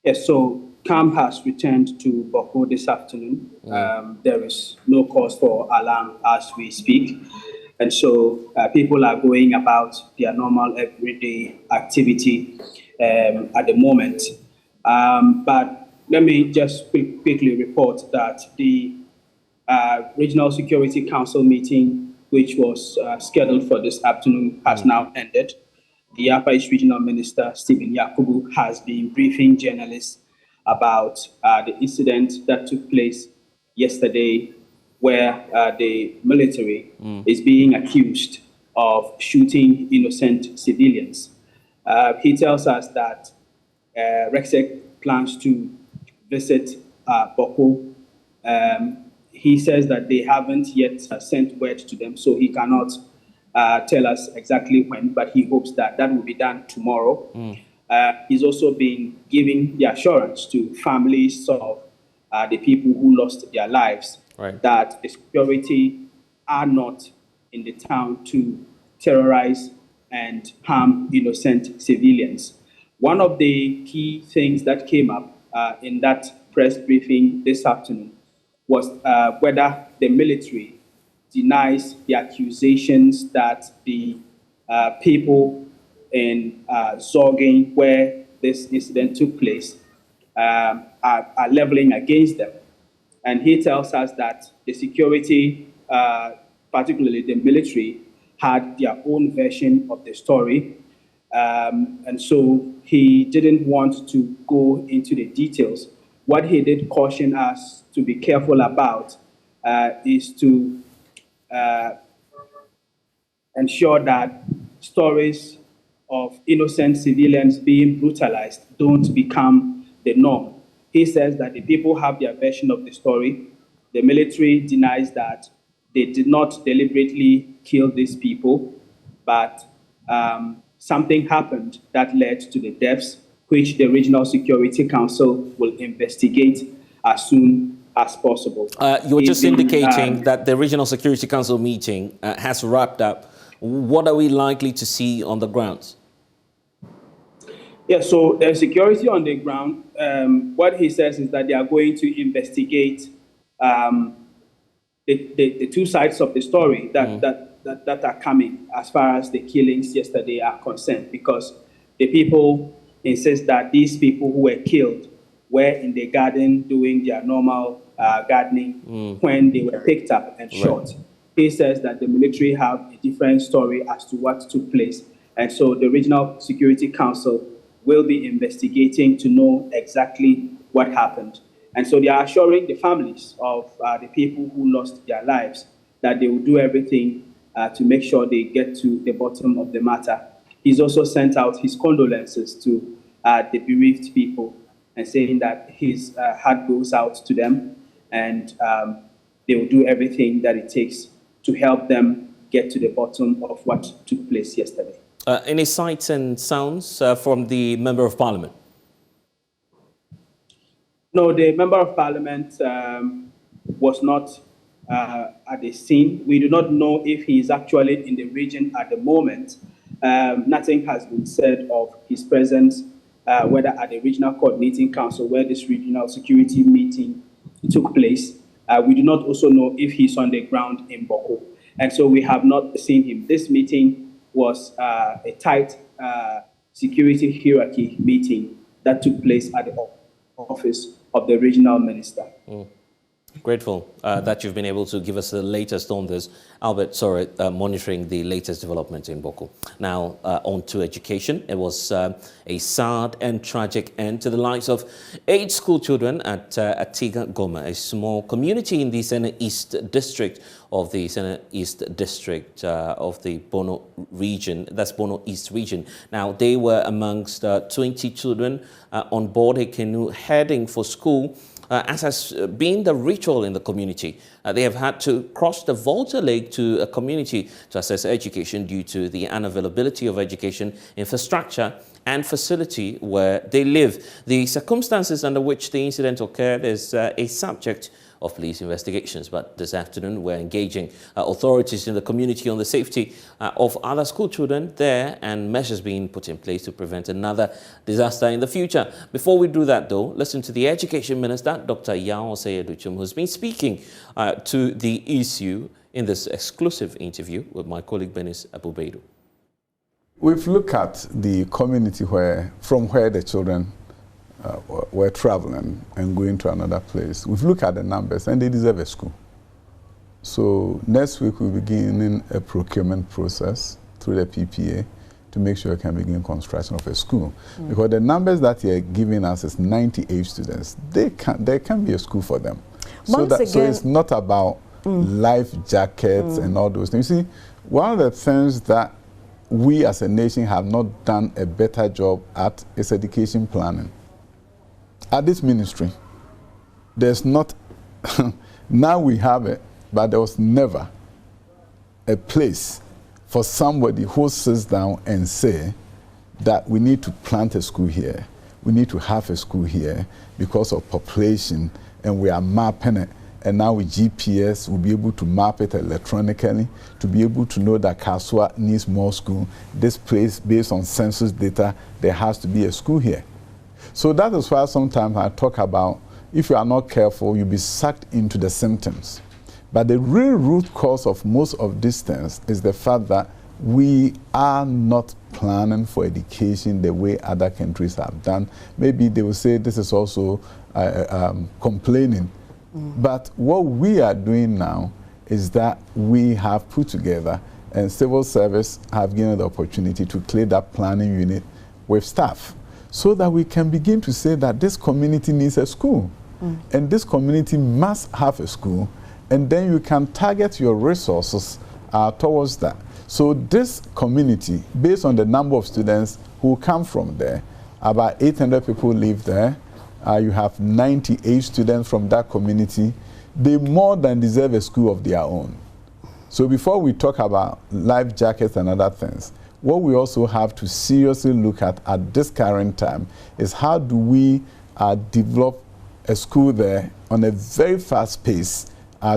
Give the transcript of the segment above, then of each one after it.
Yes, so calm has returned to Boko this afternoon. There is no cause for alarm as we speak. And so people are going about their normal everyday activity at the moment. But let me just quickly report that the Regional Security Council meeting, which was scheduled for this afternoon, has now ended. The Upper East Regional Minister, Stephen Yakubu, has been briefing journalists about the incident that took place yesterday, where the military is being accused of shooting innocent civilians. He tells us that Rexec plans to visit Boko. He says that they haven't yet sent word to them, so he cannot tell us exactly when, but he hopes that that will be done tomorrow. He's also been giving the assurance to families of the people who lost their lives that the security are not in the town to terrorize and harm innocent civilians. One of the key things that came up in that press briefing this afternoon was whether the military denies the accusations that the people in Sogah, where this incident took place, are leveling against them. And he tells us that the security, particularly the military, had their own version of the story. And so he didn't want to go into the details. What he did caution us to be careful about is to ensure that stories of innocent civilians being brutalized don't become the norm. He says that the people have their version of the story. The military denies that they did not deliberately kill these people, but something happened that led to the deaths, which the Regional Security Council will investigate as soon as possible. You were just indicating that the Regional Security Council meeting has wrapped up. What are we likely to see on the ground? Yeah, so the security on the ground, what he says is that they are going to investigate the two sides of the story that are coming as far as the killings yesterday are concerned, because the people insist that these people who were killed were in the garden doing their normal gardening when they were picked up and shot. He says that the military have a different story as to what took place. And so the Regional Security Council will be investigating to know exactly what happened. And so they are assuring the families of the people who lost their lives that they will do everything to make sure they get to the bottom of the matter. He's also sent out his condolences to the bereaved people and saying that his heart goes out to them, and they will do everything that it takes to help them get to the bottom of what took place yesterday. Any sights and sounds from the Member of Parliament? No, the Member of Parliament was not at the scene. We do not know if he is actually in the region at the moment. Nothing has been said of his presence, whether at the Regional Coordinating Council where this regional security meeting took place. We do not also know if he's on the ground in Boko. And so we have not seen him. This meeting was a tight security hierarchy meeting that took place at the office of the regional minister. Grateful that you've been able to give us the latest on this. Albert, sorry, monitoring the latest development in Boko. Now, on to education. It was a sad and tragic end to the lives of 8 school children at Atiga Goma, a small community in the Sena East District of the Sena East District of the Bono region. That's Bono East region. Now, they were amongst 20 children on board a canoe heading for school. As has been the ritual in the community, they have had to cross the Volta Lake to a community to access education due to the unavailability of education infrastructure and facility where they live. The circumstances under which the incident occurred is a subject of police investigations. But this afternoon, we're engaging authorities in the community on the safety of other school children there and measures being put in place to prevent another disaster in the future. Before we do that, though, listen to the Education Minister, Dr. Yao Oseyeduchum, who's been speaking to the issue in this exclusive interview with my colleague Benis Abubedu. We've looked at the community from where the children were traveling and going to another place. We've looked at the numbers and they deserve a school. So next week we'll be beginning a procurement process through the PPA to make sure we can begin construction of a school. Because the numbers that you're giving us is 98 students. There can be a school for them. So it's not about life jackets and all those things. You see, one of the things that we as a nation have not done a better job at is education planning. At this ministry, there's not, now we have it, but there was never a place for somebody who sits down and say that we need to plant a school here, we need to have a school here because of population, and we are mapping it. And now with GPS, we'll be able to map it electronically, to be able to know that Kasua needs more school. This place, based on census data, there has to be a school here. So that is why sometimes I talk about, if you are not careful, you'll be sucked into the symptoms. But the real root cause of most of these things is the fact that we are not planning for education the way other countries have done. Maybe they will say this is also complaining. But what we are doing now is that we have put together, and civil service have given the opportunity to create that planning unit with staff, so that we can begin to say that this community needs a school, and this community must have a school, and then you can target your resources towards that. So this community, based on the number of students who come from there, about 800 people live there. You have 98 students from that community. They more than deserve a school of their own. So before we talk about life jackets and other things, what we also have to seriously look at this current time is how do we develop a school there on a very fast pace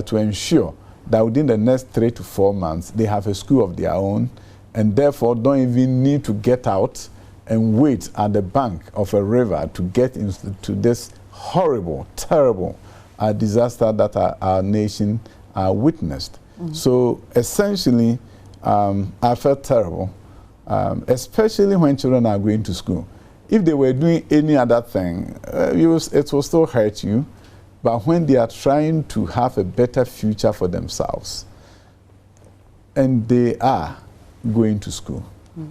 to ensure that within the next 3 to 4 months they have a school of their own, and therefore don't even need to get out and wait at the bank of a river to get into this horrible, terrible disaster that our nation witnessed. So essentially, I felt terrible, especially when children are going to school. If they were doing any other thing, it will still hurt you. But when they are trying to have a better future for themselves, and they are going to school,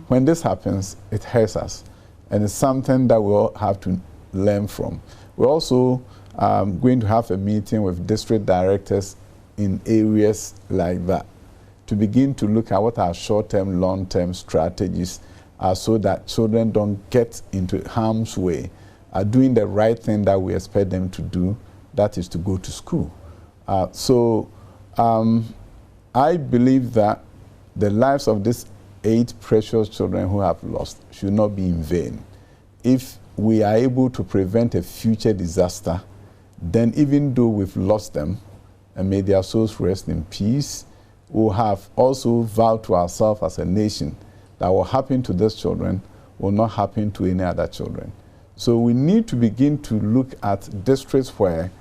when this happens, it hurts us. And it's something that we all have to learn from. We're also going to have a meeting with district directors in areas like that to begin to look at what our short-term, long-term strategies are so that children don't get into harm's way, are doing the right thing that we expect them to do, that is to go to school. I believe that the lives of these 8 precious children who have lost should not be in vain. If we are able to prevent a future disaster, then even though we've lost them, and may their souls rest in peace, we'll have also vowed to ourselves as a nation that what happened to these children will not happen to any other children. So we need to begin to look at districts where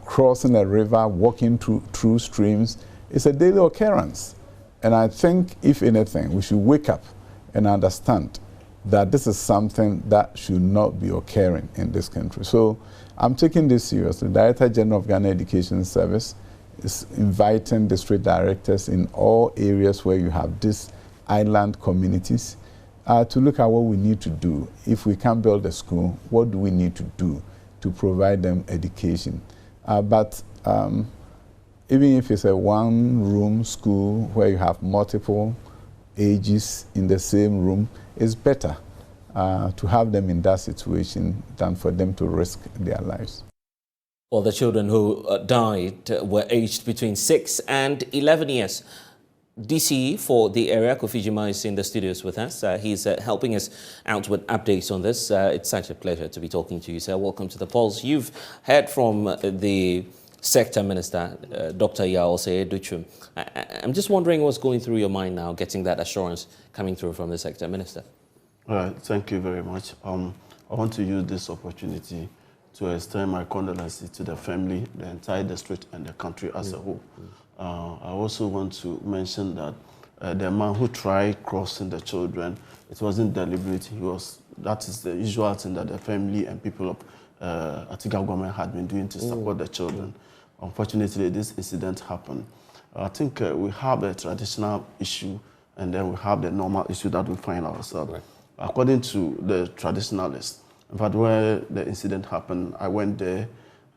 crossing a river, walking through streams is a daily occurrence. And I think, if anything, we should wake up and understand that this is something that should not be occurring in this country. So I'm taking this seriously. The Director General of Ghana Education Service is inviting district directors in all areas where you have these island communities to look at what we need to do. If we can't build a school, what do we need to do to provide them education? Even if it's a one-room school where you have multiple ages in the same room, it's better to have them in that situation than for them to risk their lives. Well, the children who died were aged between 6 and 11 years. DCE for the area, Kofi Jima, is in the studios with us. He's helping us out with updates on this. It's such a pleasure to be talking to you, sir. Welcome to the Pulse. You've heard from the Sector Minister, Dr. Yaose Duchum. I'm just wondering what's going through your mind now, getting that assurance coming through from the Sector Minister. All right, thank you very much. I want to use this opportunity to extend my condolences to the family, the entire district, and the country as a whole. I also want to mention that the man who tried crossing the children, it wasn't deliberate. That is the usual thing that the family and people of Atiga government had been doing to support the children. Unfortunately, this incident happened. I think we have a traditional issue, and then we have the normal issue that we find ourselves. Right. According to the traditionalists, in fact, where the incident happened, I went there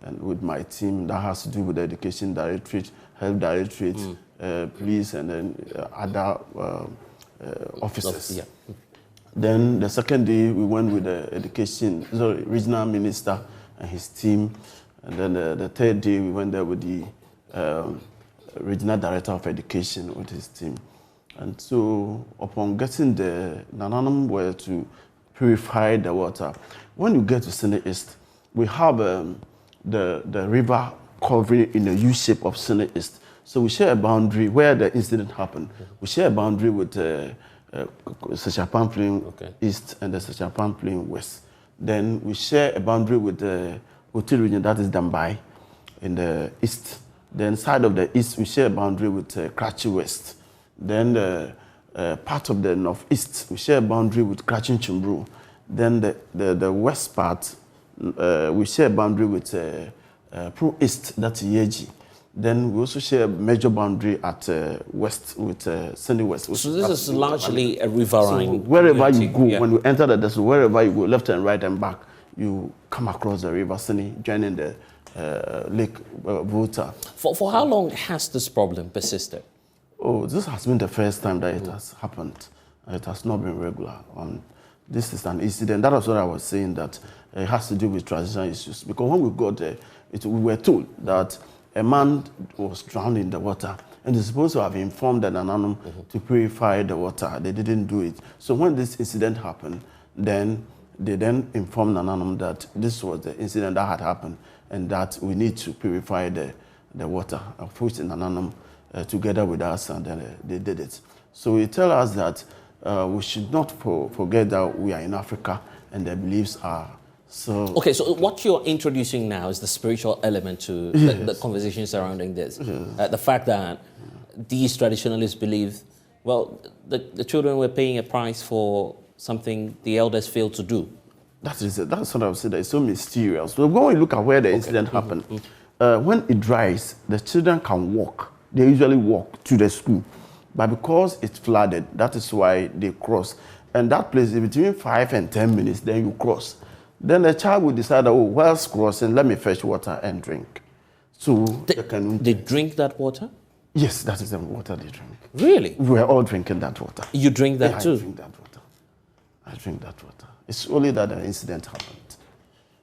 and with my team that has to do with the education directorate, health directorate, police, and then other officers. Yeah. Then the second day, we went with the regional minister and his team. And then the third day, we went there with the regional director of education with his team. And so upon getting there, Nananum were to purify the water. When you get to Sene East, we have the river covering in a U shape of Sene East. So we share a boundary where the incident happened. We share a boundary with Sechapam Plain East and the Sechapam Plain West. Then we share a boundary with the Hotel region, that is Dambai, in the east. Then side of the east, we share a boundary with Krachi West. Then part of the northeast, we share a boundary with Krachi Chumbru. Then the west part, we share a boundary with Pro East, that's Yeji. Then we also share a major boundary at west with Sunny West. So this is largely a riverine. So wherever you go, when you enter the desert, wherever you go, left and right and back, you come across the river Sunny, joining the Lake Volta. For how long has this problem persisted? Oh, this has been the first time that it has happened. It has not been regular. This is an incident. That was what I was saying, that it has to do with transitional issues. Because when we got there, we were told that a man was drowned in the water, and they're supposed to have informed the Nananum to purify the water. They didn't do it. So when this incident happened, then they informed Nananum that this was the incident that had happened, and that we need to purify the water, of which Nananum together with us, and then they did it. So it tells us that we should not forget that we are in Africa, and their beliefs are so... Okay, so what you're introducing now is the spiritual element to the conversation surrounding this. The fact that these traditionalists believe, well, the children were paying a price for something the elders failed to do. That's what I would say, that it's so mysterious. So when we look at where the incident happened, when it dries, the children can walk. They usually walk to the school. But because it's flooded, that is why they cross. And that place is between 5 and 10 minutes, then you cross. Then the child will decide, oh, whilst crossing, let me fetch water and drink. So they drink that water? Yes, that is the water they drink. Really? We're all drinking that water. You drink that too? I drink that water. I drink that water. It's only that the incident happened.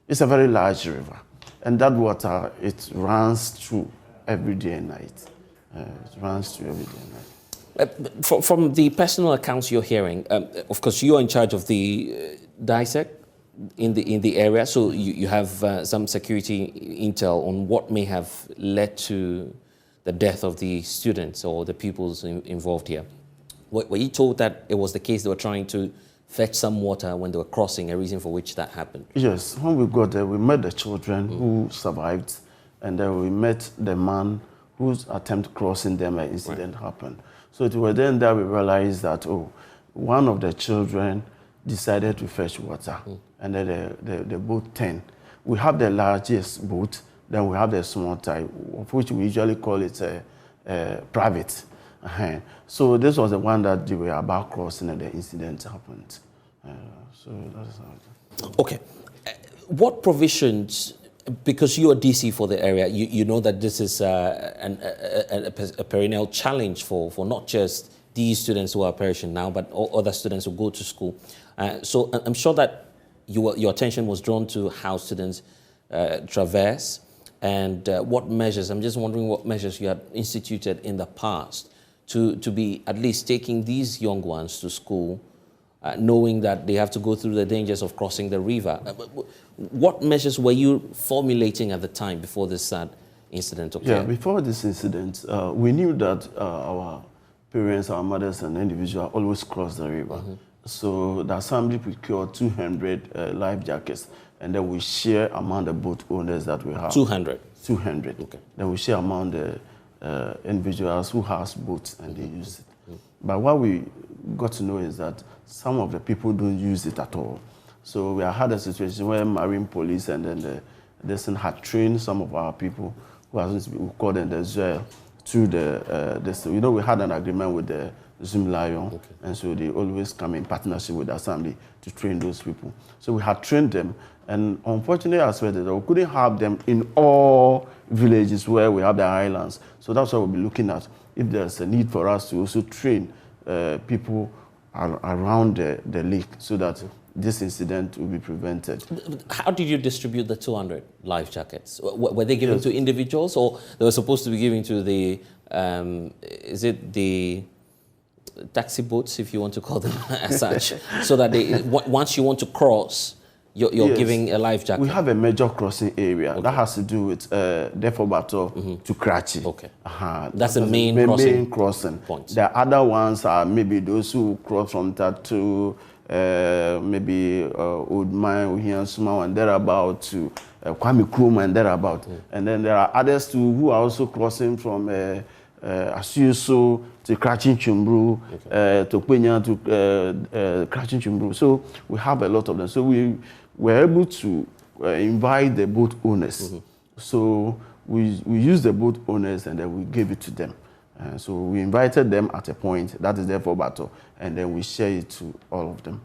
It's a very large river. And that water, it runs through every day and night. It runs through every day and night. From the personal accounts you're hearing, of course, you're in charge of the dissect in the area, so you have some security intel on what may have led to the death of the students or the pupils involved here. Were you told that it was the case they were trying to fetch some water when they were crossing, a reason for which that happened? Yes, when we got there, we met the children who survived, and then we met the man whose attempt crossing them, an incident happened. So it was then that we realized that, oh, one of the children decided to fetch water, and then the boat 10. We have the largest boat, then we have the small type, of which we usually call it private. So this was the one that they were about crossing, and the incident happened. So that is how it... Okay. What provisions, because you are DC for the area, you know that this is a perennial challenge for not just these students who are perishing now, but all other students who go to school. So I'm sure that your attention was drawn to how students traverse and what measures, I'm just wondering what measures you had instituted in the past to be at least taking these young ones to school, knowing that they have to go through the dangers of crossing the river. What measures were you formulating at the time before this sad incident occurred? Yeah, before this incident, we knew that our parents, our mothers and individuals always cross the river. So the assembly procured 200 life jackets, and then we share among the boat owners that we have. 200? 200. Okay. Then we share among the individuals who has boats and they use it. But what we got to know is that some of the people don't use it at all. So we had a situation where marine police and then this had trained some of our people who we call them the Zoel through this. You know, we had an agreement with the Zoom Lion, and so they always come in partnership with the assembly to train those people. So we had trained them, and unfortunately, as well, we couldn't have them in all villages where we have the islands. So that's what we'll be looking at, if there's a need for us to also train people around the lake so that this incident will be prevented. How did you distribute the 200 life jackets? Were they given to individuals, or they were supposed to be given to the, is it the taxi boats, if you want to call them as such, so that they, once you want to cross, you're giving a life jacket? We have a major crossing area that has to do with therefore Bato to Karachi. Okay. That's the main crossing point. The other ones are maybe those who cross from Tatu, maybe Old Mine, Uhiansuma, and thereabout to Kwame Nkrumah and thereabout. And then there are others too who are also crossing from Asuso to Karachi Chumbru, to Kenya to Karachi Chumbru. So we have a lot of them. So we were able to invite the boat owners. So we used the boat owners and then we gave it to them. So we invited them at a point, that is there for battle, and then we share it to all of them.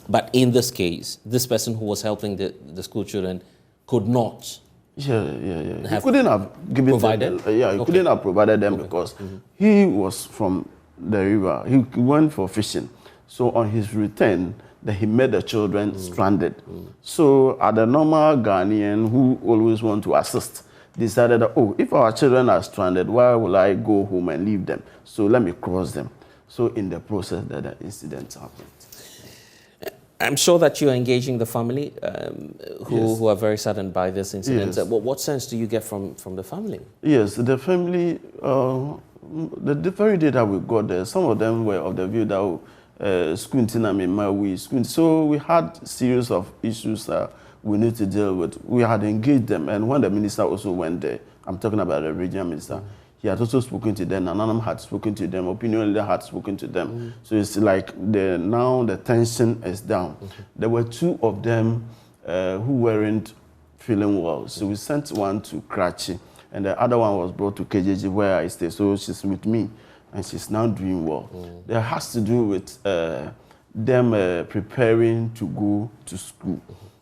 But in this case, this person who was helping the school children could not. He couldn't have given provided. He couldn't have provided them because he was from the river. He went for fishing. So on his return, he met the children stranded. So the normal Ghanaian who always want to assist decided that, oh, if our children are stranded, why will I go home and leave them? So let me cross them. So in the process that the incident happened. I'm sure that you're engaging the family who are very saddened by this incident. Yes. What sense do you get from the family? Yes, the family, the very day that we got there, some of them were of the view that so we had series of issues that we need to deal with. We had engaged them, and when the minister also went there, I'm talking about the regional minister, he had also spoken to them, Nanam had spoken to them, opinion leader had spoken to them. So it's like now the tension is down. There were two of them who weren't feeling well. So we sent one to Karachi, and the other one was brought to KJG where I stay. So she's with me, and she's now doing well. That has to do with them preparing to go to school.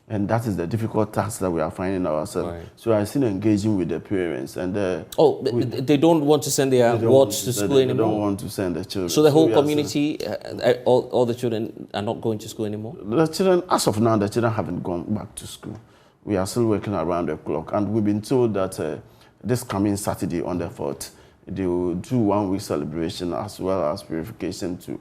And that is the difficult task that we are finding ourselves. Right. So I still engaging with the parents. And they don't want to send their wards to school anymore? They don't want to send the children. So the whole community, all the children are not going to school anymore? The children, as of now, the children haven't gone back to school. We are still working around the clock. And we've been told that this coming Saturday on the 4th, they will do 1 week celebration as well as purification to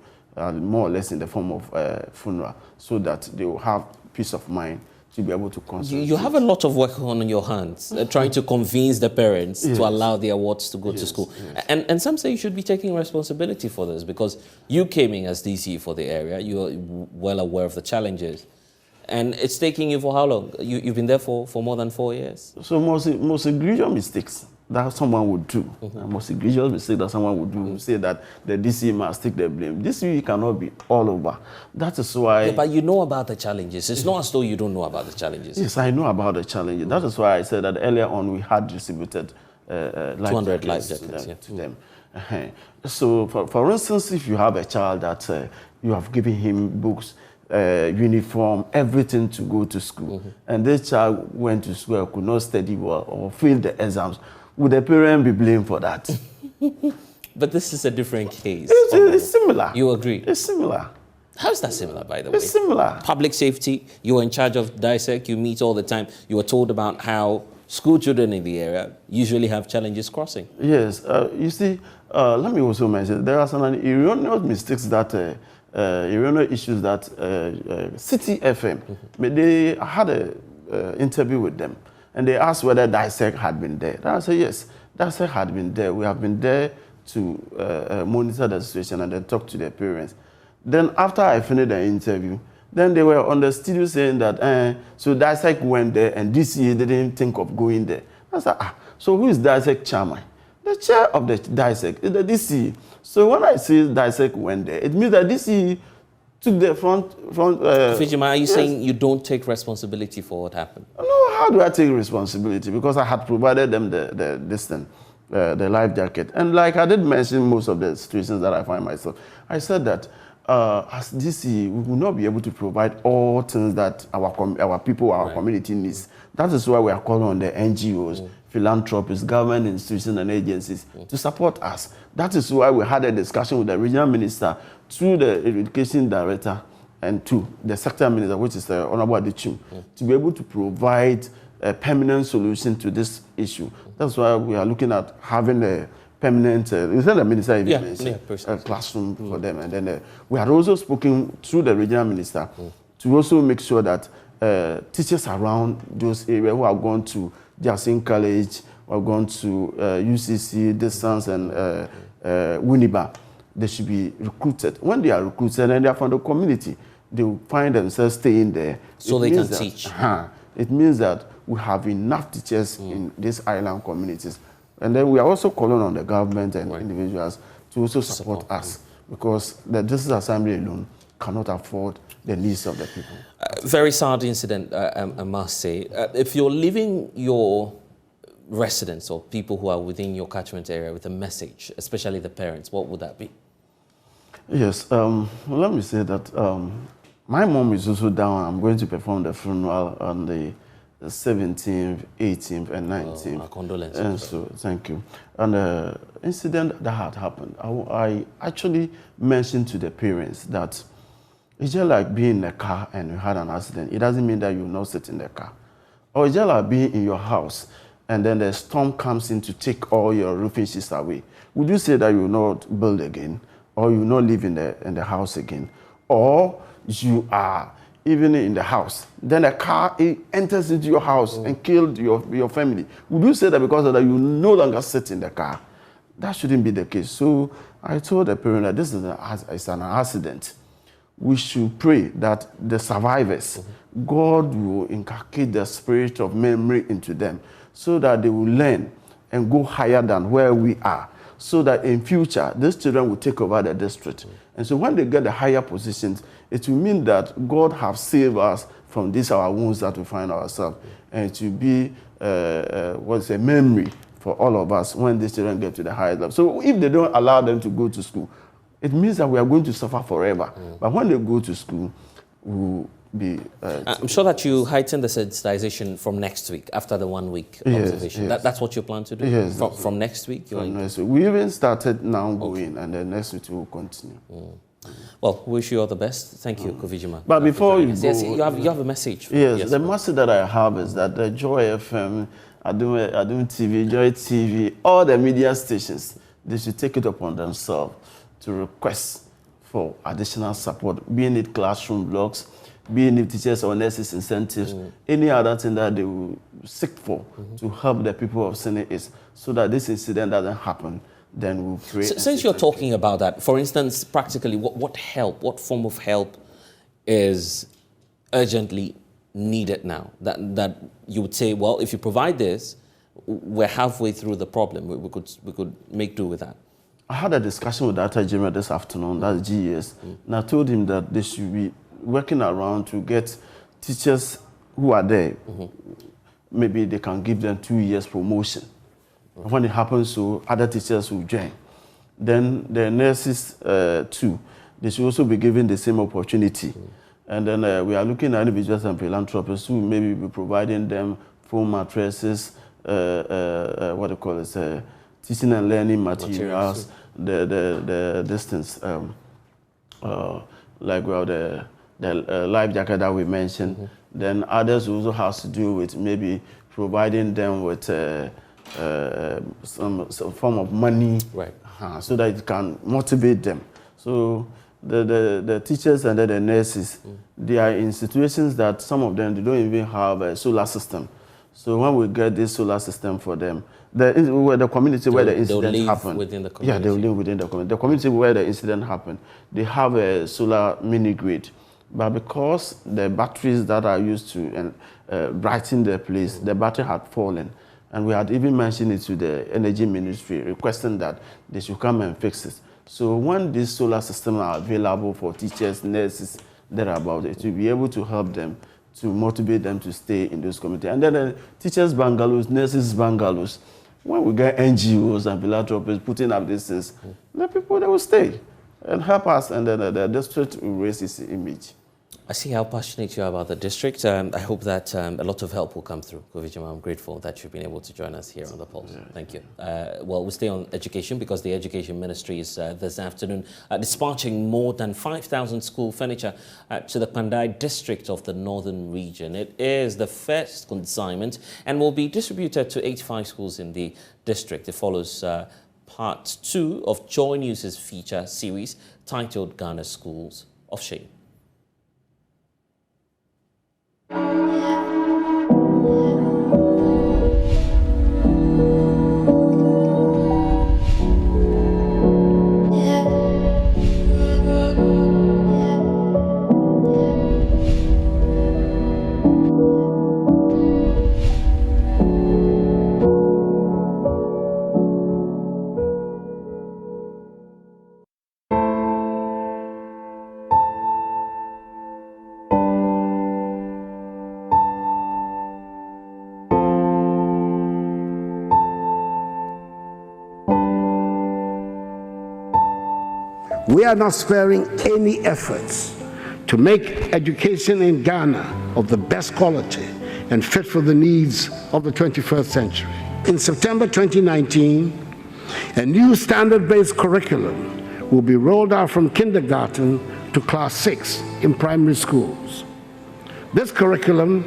more or less in the form of funeral, so that they will have peace of mind to be able to concentrate. You have a lot of work on your hands, trying to convince the parents to allow their wards to go to school. And some say you should be taking responsibility for this, because you came in as DC for the area. You're well aware of the challenges. And it's taking you for how long? You've been there for more than 4 years? So most egregious mistakes that someone would do, most egregious mistake that someone would do, say that the DC must take the blame. This cannot be all over. That is why... Yeah, but you know about the challenges. It's not as though you don't know about the challenges. Yes, I know about the challenges. That is why I said that earlier on we had distributed 200 life jackets to them. So, for instance, if you have a child that you have given him books, uniform, everything to go to school, and this child went to school, could not study well, or failed the exams, would the parent be blamed for that? But this is a different case. It's similar. You agree? It's similar. How is that similar, by the way? It's similar. Public safety, you are in charge of DISEC, you meet all the time. You are told about how school children in the area usually have challenges crossing. Yes. You see, let me also mention, there are some erroneous mistakes that, erroneous issues that City FM, they had an interview with them. And they asked whether DISEC had been there. And I said, yes, DISEC had been there. We have been there to monitor the situation and then talk to their parents. Then after I finished the interview, then they were on the studio saying that, so DISEC went there and DCE didn't think of going there. I said, so who is DISEC chairman? The chair of the DISEC is the DCE. So when I say DISEC went there, it means that DCE took the front. Fijima, are you yes. saying you don't take responsibility for what happened? No, how do I take responsibility? Because I had provided them the life jacket. And like I did mention most of the situations that I find myself, I said that as DCE, we will not be able to provide all things that our people, our community needs. That is why we are calling on the NGOs, philanthropists, government institutions and agencies to support us. That is why we had a discussion with the regional minister, through the education director, and to the sector minister, which is the Honorable Adichum, to be able to provide a permanent solution to this issue. That's why we are looking at having a permanent, is that the minister even mentioned, a classroom for them. And then we had also spoken through the regional minister to also make sure that teachers around those areas who are going to Jackson College, who are going to UCC, Distance, and Winneba, they should be recruited. When they are recruited and they are from the community, they will find themselves staying there. So they can teach. It means that we have enough teachers in these island communities. And then we are also calling on the government and individuals to also support us, because the District Assembly alone cannot afford the needs of the people. Very sad incident, I must say. If you're leaving your residents or people who are within your catchment area with a message, especially the parents, what would that be? Yes, well, let me say that my mom is also down. I'm going to perform the funeral on the 17th, 18th, and 19th. Our condolences. And so, thank you. And the incident that had happened, I actually mentioned to the parents that it's just like being in a car and you had an accident. It doesn't mean that you will not sit in the car. Or it's just like being in your house and then the storm comes in to take all your roofing sheets away. Would you say that you will not build again? Or you will not live in the house again? Or you are even in the house, then a car enters into your house and killed your family. Would you say that because of that you no longer sit in the car? That shouldn't be the case. So I told the parent that this is an accident. We should pray that the survivors, God will inculcate the spirit of memory into them so that they will learn and go higher than where we are, so that in future, these children will take over the district. And so when they get the higher positions, it will mean that God has saved us from these our wounds that we find ourselves. And it will be a memory for all of us when these children get to the higher level. So if they don't allow them to go to school, it means that we are going to suffer forever. But when they go to school, we'll be... I'm sure that you heighten the sensitization from next week, after the 1 week observation. Yes. That's what you plan to do? Yes. From next week? From next week. We even started now going, and then next week we will continue. Well, wish you all the best. Thank you, Kovijima. But before you go... Yes, you have a message. Yes, the message that I have is that the Joy FM, Adum TV, Joy TV, all the media stations, they should take it upon themselves to request for additional support, being it classroom blocks, being it teachers or nurses incentives, any other thing that they will seek for to help the people of Senate is, so that this incident doesn't happen. Then we'll pray. Since you're talking about that, for instance, practically, what form of help is urgently needed now? That you would say, well, if you provide this, we're halfway through the problem. We could make do with that. I had a discussion with Dr. Jimmy this afternoon, that's GES, and I told him that they should be working around to get teachers who are there. Maybe they can give them 2 years promotion. When it happens, so other teachers will join. Then the nurses too, they should also be given the same opportunity. And then we are looking at individuals and philanthropists who maybe be providing them foam mattresses, teaching and learning materials. The distance, like the life jacket that we mentioned. Then others also has to do with maybe providing them with some form of money, so that it can motivate them. So the teachers and the nurses, they are in situations that some of them, they don't even have a solar system. So when we get this solar system for them, the community where the incident happened, within the community. Yeah, they'll live within the community. The community where the incident happened, they have a solar mini grid, but because the batteries that are used to brighten the place, the battery had fallen, and we had even mentioned it to the Energy Ministry, requesting that they should come and fix it. So when these solar systems are available for teachers, nurses, thereabout, it will be able to help them, to motivate them to stay in those communities. And then the teachers' bungalows, nurses' bungalows, when we get NGOs and philanthropists putting up these things, the people, they will stay and help us, and then the district will raise its image. I see how passionate you are about the district. I hope that a lot of help will come through. Kovijama, I'm grateful that you've been able to join us here on The Pulse. Yeah. Thank you. Well, we stay on education because the Education Ministry is this afternoon dispatching more than 5,000 school furniture to the Pandai district of the northern region. It is the first consignment and will be distributed to 85 schools in the district. It follows part 2 of JoyNews' feature series titled Ghana Schools of Shame. We are not sparing any efforts to make education in Ghana of the best quality and fit for the needs of the 21st century. In September 2019, a new standard-based curriculum will be rolled out from kindergarten to class 6 in primary schools. This curriculum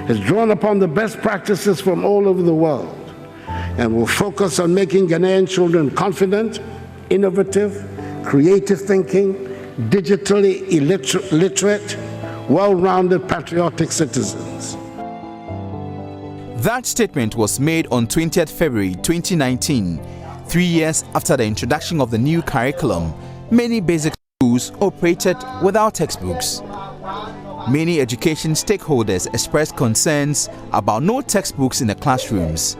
is drawn upon the best practices from all over the world and will focus on making Ghanaian children confident, innovative, creative thinking, digitally literate, well-rounded patriotic citizens. That statement was made on 20th February 2019, 3 years after the introduction of the new curriculum. Many basic schools operated without textbooks. Many education stakeholders expressed concerns about no textbooks in the classrooms.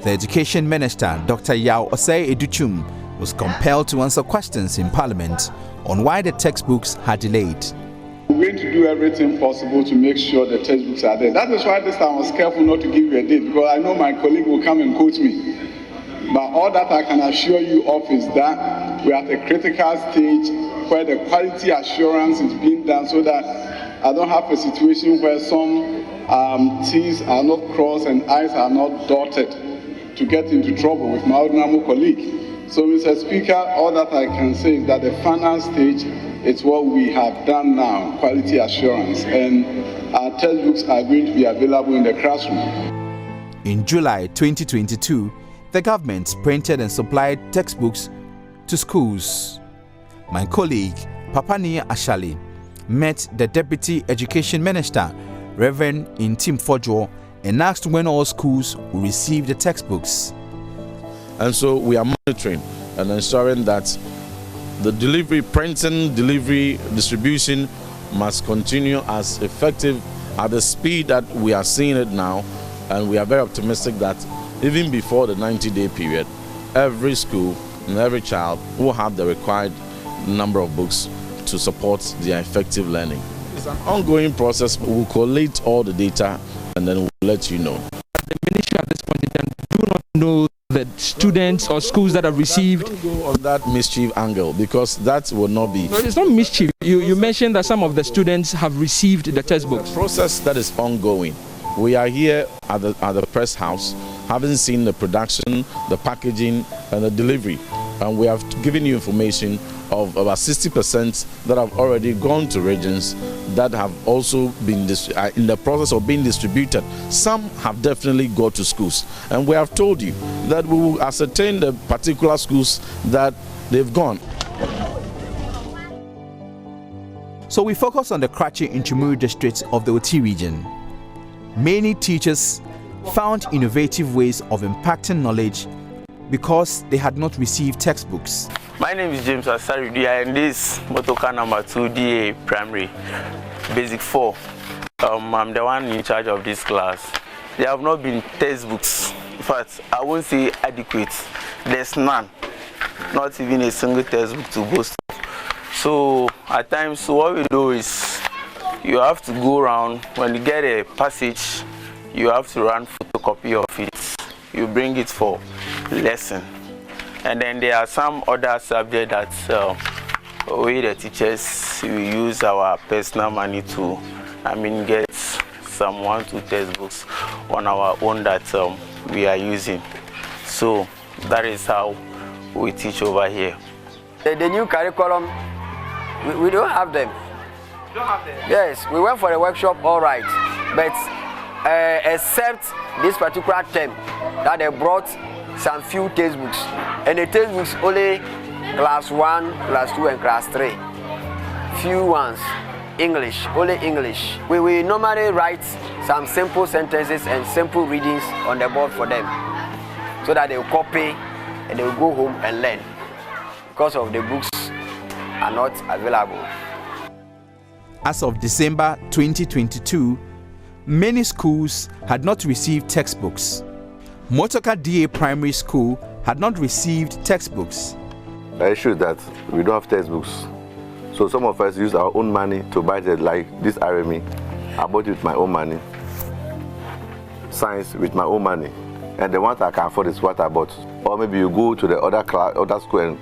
The Education Minister, Dr. Yao Osei Educhum, was compelled to answer questions in Parliament on why the textbooks had delayed. We're going to do everything possible to make sure the textbooks are there. That is why this time I was careful not to give you a date, because I know my colleague will come and quote me. But all that I can assure you of is that we're at a critical stage where the quality assurance is being done so that I don't have a situation where some T's are not crossed and I's are not dotted to get into trouble with my honorable colleague. So, Mr. Speaker, all that I can say is that the final stage is what we have done now, quality assurance, and our textbooks are going to be available in the classroom. In July 2022, the government printed and supplied textbooks to schools. My colleague, Papani Ashali, met the Deputy Education Minister, Reverend Intim Fojo, and asked when all schools will receive the textbooks. And so we are monitoring and ensuring that the delivery, printing, delivery, distribution must continue as effective at the speed that we are seeing it now. And we are very optimistic that even before the 90-day period, every school and every child will have the required number of books to support their effective learning. It's an ongoing process. We will collate all the data and then we'll let you know. The ministry at this point in time do not know the students or schools that have received. Don't go on that mischief angle, because that will not be. No, it's not mischief. You mentioned that some of the students have received the textbooks. The process that is ongoing. We are here at the press house, having seen the production, the packaging, and the delivery, and we have given you information of about 60% that have already gone to regions that have also been in the process of being distributed. Some have definitely gone to schools, and we have told you that we will ascertain the particular schools that they've gone. So we focus on the Karachi Intramural district of the OT region. Many teachers found innovative ways of impacting knowledge because they had not received textbooks. My name is James Asaridia, and this motorcar number 2 DA Primary, Basic 4. I'm the one in charge of this class. There have not been textbooks. In fact, I won't say adequate. There's none. Not even a single textbook to boast of. So at times what we do is you have to go around. When you get a passage, you have to run photocopy of it. You bring it for lesson. And then there are some other subjects that we the teachers, we use our personal money to get some 1-2 textbooks on our own that we are using. So that is how we teach over here. The new curriculum, we don't have them. You don't have them? Yes, we went for a workshop, all right. But except this particular term that they brought some few textbooks. And the textbooks only class 1, class 2, and class 3. Few ones. English, only English. We normally write some simple sentences and simple readings on the board for them so that they will copy and they will go home and learn because of the books are not available. As of December 2022, many schools had not received textbooks. Motoka DA Primary School had not received textbooks. The issue is that we don't have textbooks. So some of us use our own money to buy it, like this RME. I bought it with my own money. Science with my own money. And the ones I can afford is what I bought. Or maybe you go to the other school and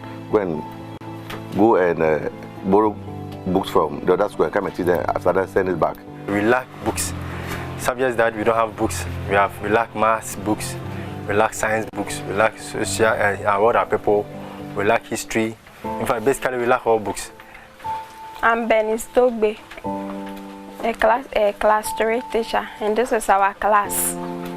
go and borrow books from the other school and come and teach them after that send it back. We lack books. Subjects that we don't have books. We lack maths books, we lack science books, we lack social and other people, we lack history. In fact, basically we lack all books. I'm Benny Stogbe, a class 3 teacher, and this is our class.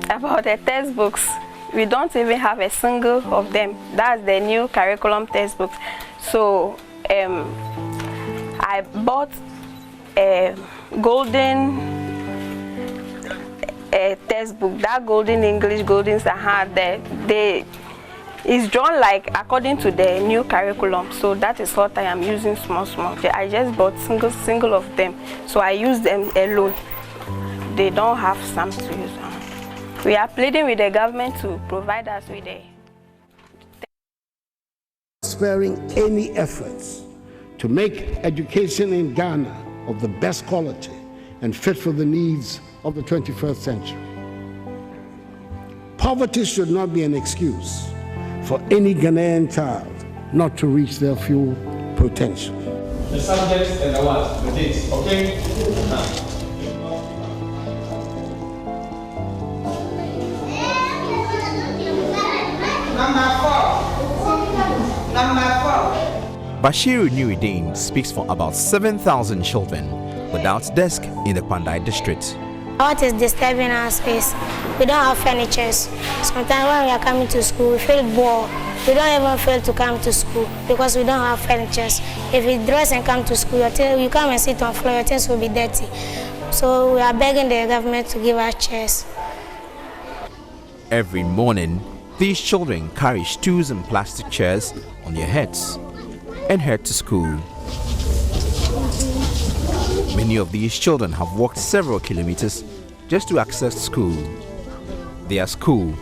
About the textbooks, we don't even have a single of them. That's the new curriculum textbook. So I bought a golden textbook, that golden English, golden Sahara. It's drawn like according to the new curriculum, so that is what I am using small. I just bought single of them, so I use them alone. They don't have some to use. We are pleading with the government to provide us with a sparing any efforts to make education in Ghana of the best quality and fit for the needs of the 21st century. Poverty should not be an excuse for any Ghanaian child not to reach their full potential. The subjects and the what? The dates, okay? Number 4. Bashiru Nuruddin speaks for about 7,000 children without desk in the Pandai district. What is disturbing us is we don't have furnitures. Sometimes when we are coming to school, we feel bored. We don't even feel to come to school because we don't have furnitures. If you dress and come to school, you come and sit on floor, your things will be dirty. So we are begging the government to give us chairs. Every morning, these children carry stools and plastic chairs on their heads and head to school. Many of these children have walked several kilometers just to access school. Their school,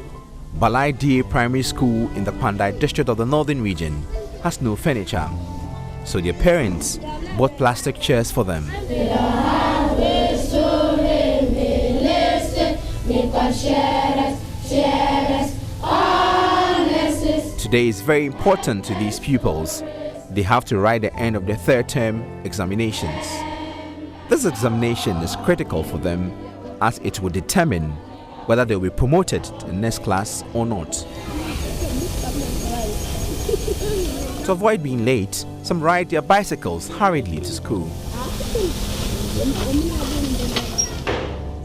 Balai DA Primary School in the Pandai district of the Northern Region, has no furniture, so their parents bought plastic chairs for them. Today is very important to these pupils. They have to write the end of their third term examinations. This examination is critical for them as it will determine whether they will be promoted to the next class or not. To avoid being late, some ride their bicycles hurriedly to school.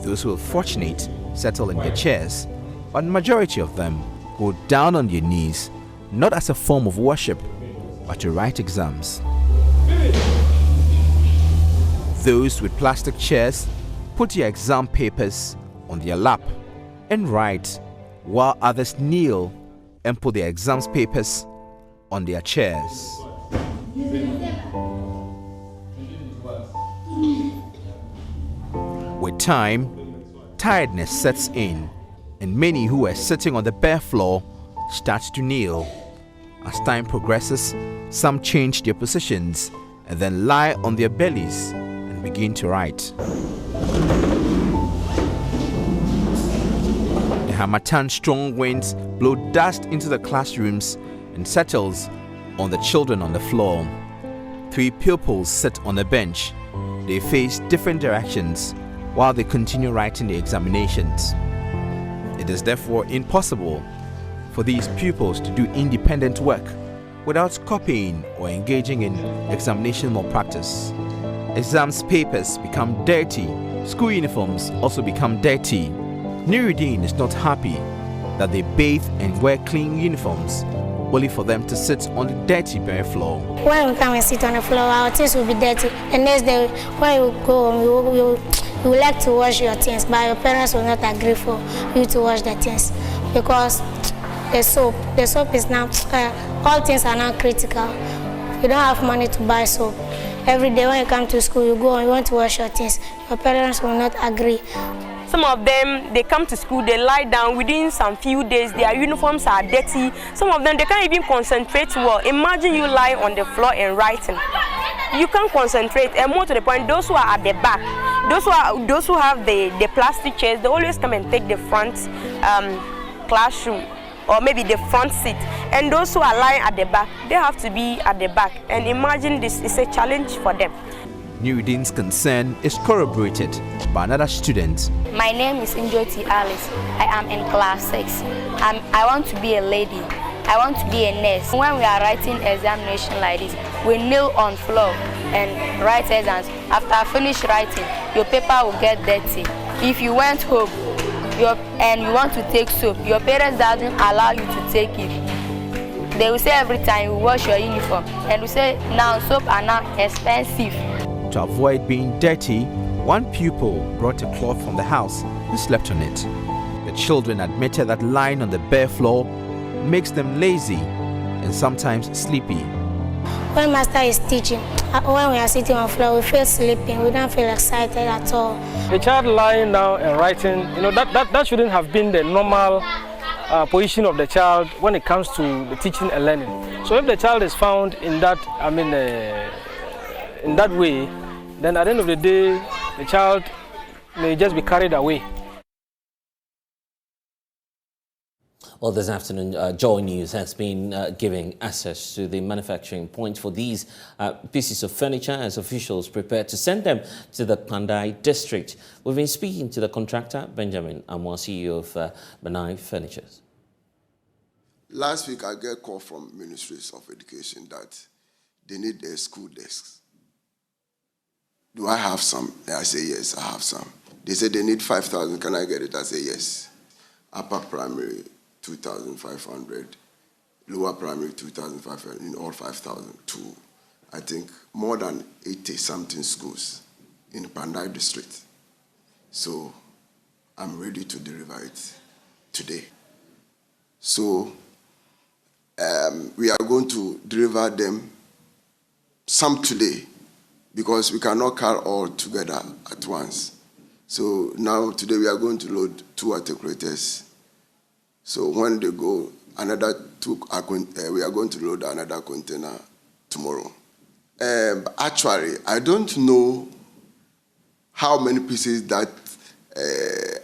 Those who are fortunate settle in their chairs, but the majority of them go down on their knees, not as a form of worship, but to write exams. Those with plastic chairs put their exam papers on their lap and write, while others kneel and put their exams papers on their chairs. With time, tiredness sets in, and many who were sitting on the bare floor start to kneel. As time progresses, some change their positions and then lie on their bellies and begin to write. The Harmattan strong winds blow dust into the classrooms and settles on the children on the floor. 3 pupils sit on a bench. They face different directions while they continue writing the examinations. It is therefore impossible for these pupils to do independent work without copying or engaging in examination malpractice. Exams papers become dirty, school uniforms also become dirty. Nuruddin is not happy that they bathe and wear clean uniforms only for them to sit on the dirty bare floor. When we come and sit on the floor, our things will be dirty. The next day, when you go home, you would like to wash your things, but your parents will not agree for you to wash the things because the soap is now, all things are now critical. You don't have money to buy soap. Every day when you come to school, you go and you want to wash your things. Your parents will not agree. Some of them, they come to school, they lie down, within some few days, their uniforms are dirty. Some of them, they can't even concentrate well. Imagine you lie on the floor and writing. You can't concentrate, and more to the point, those who are at the back, those who have the plastic chairs, they always come and take the front classroom, or maybe the front seat. And those who are lying at the back, they have to be at the back. And imagine this is a challenge for them. Nuruddin's concern is corroborated by another student. My name is Njoti Alice. I am in class 6. I want to be a lady. I want to be a nurse. When we are writing examination like this, we kneel on floor and write exams. After I finish writing, your paper will get dirty. If you went home and you want to take soap, your parents doesn't allow you to take it. They will say every time you wash your uniform, and we say now soap are now expensive. To avoid being dirty, one pupil brought a cloth from the house and slept on it. The children admitted that lying on the bare floor makes them lazy and sometimes sleepy. When master is teaching, when we are sitting on the floor, we feel sleepy. We don't feel excited at all. A child lying down and writing, that shouldn't have been the normal position of the child when it comes to the teaching and learning. So if the child is found in that, in that way, then at the end of the day, the child may just be carried away. Well, this afternoon, JoyNews has been giving access to the manufacturing point for these pieces of furniture as officials prepare to send them to the Pandai district. We've been speaking to the contractor, Benjamin Amwa, CEO of Benai Furnitures. Last week, I got a call from Ministries of Education that they need a school desk. Do I have some? I say, yes, I have some. They said they need 5,000. Can I get it? I say, yes. Upper primary, 2,500. Lower primary, 2,500. In all, 5,000 to, I think, more than 80-something schools in Pandai district. So I'm ready to deliver it today. So we are going to deliver them some today, because we cannot carry all together at once. So now, today, we are going to load 2 articulators. So when they go, another 2, we are going to load another container tomorrow. Actually, I don't know how many pieces that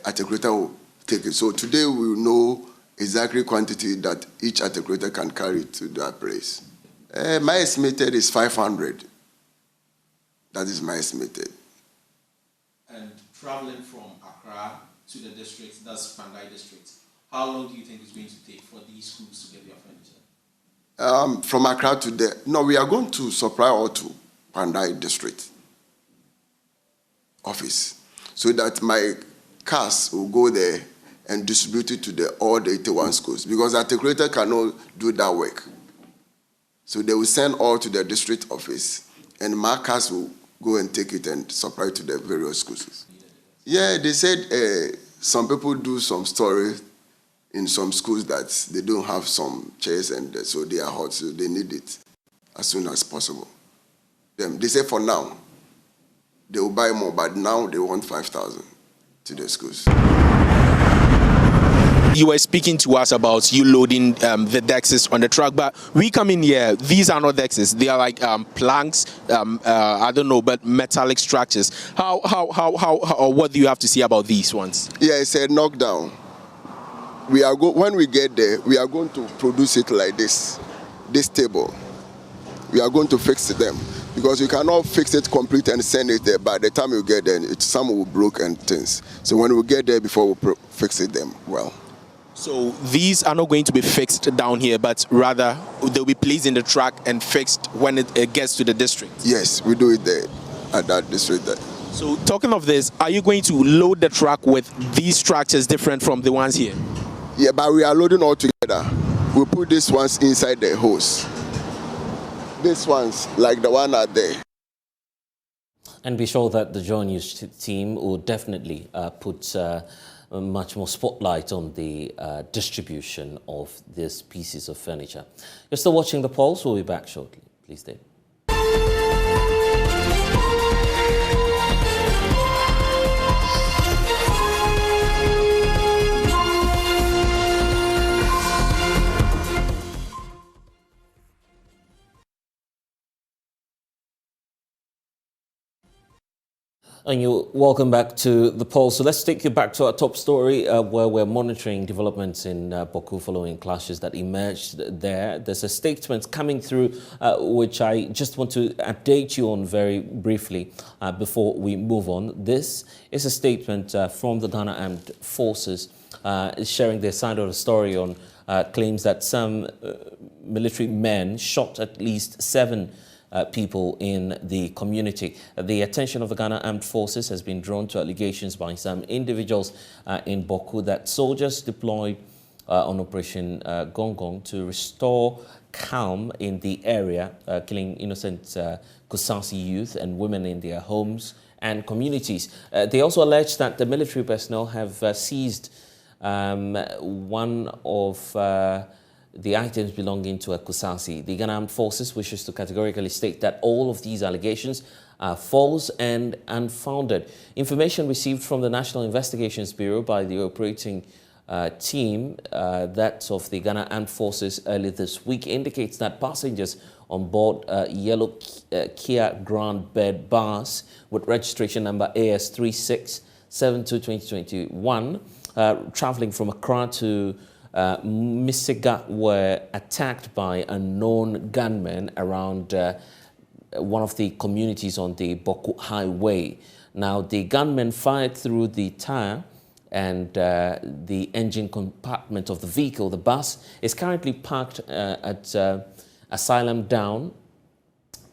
articulator will take it. So today, we will know exactly quantity that each articulator can carry to that place. My estimated is 500. That is my estimated. And traveling from Accra to the district, that's Pandai district, how long do you think it's going to take for these schools to get their furniture? From Accra to there, no, we are going to supply all to Pandai district office, so that my cars will go there and distribute it to all the 81 schools, because the articulator cannot do that work. So they will send all to the district office, and my cars will go and take it and supply to the various schools. Yeah, they said some people do some story in some schools that they don't have some chairs and so they are hot, so they need it as soon as possible. They say for now, they will buy more, but now they want 5,000 to the schools. You were speaking to us about you loading the dexes on the truck, but we come in here, these are not dexes, they are like planks, I don't know, but metallic structures. How or what do you have to say about these ones? Yeah, it's a knockdown. When we get there, we are going to produce it like this table. We are going to fix them because we cannot fix it complete and send it there. By the time you get there, some will break and things. So when we get there, before we fix it them well. So these are not going to be fixed down here, but rather they'll be placed in the truck and fixed when it gets to the district? Yes, we do it there, at that district there. So talking of this, are you going to load the truck with these structures different from the ones here? Yeah, but we are loading all together. We put these ones inside the hose. These ones, like the one out there. And be sure that the JoyNews team will definitely put much more spotlight on the distribution of these pieces of furniture. You're still watching The Pulse. We'll be back shortly. Please stay. And you're welcome back to The Pulse. So let's take you back to our top story where we're monitoring developments in Boku following clashes that emerged there. There's a statement coming through which I just want to update you on very briefly before we move on. This is a statement from the Ghana Armed Forces sharing their side of the story on claims that some military men shot at least 7 people in the community. The attention of the Ghana Armed Forces has been drawn to allegations by some individuals in Boku that soldiers deployed on Operation Gong to restore calm in the area, killing innocent Kusasi youth and women in their homes and communities. They also allege that the military personnel have seized one of the items belonging to a Kusasi. The Ghana Armed Forces wishes to categorically state that all of these allegations are false and unfounded. Information received from the National Investigations Bureau by the operating team, that of the Ghana Armed Forces earlier this week, indicates that passengers on board yellow Kia Grand Bed bus with registration number AS3672-2021 traveling from Accra to Sogah were attacked by unknown gunmen around one of the communities on the Boku Highway. Now, the gunmen fired through the tire and the engine compartment of the vehicle. The bus is currently parked at Asylum Down,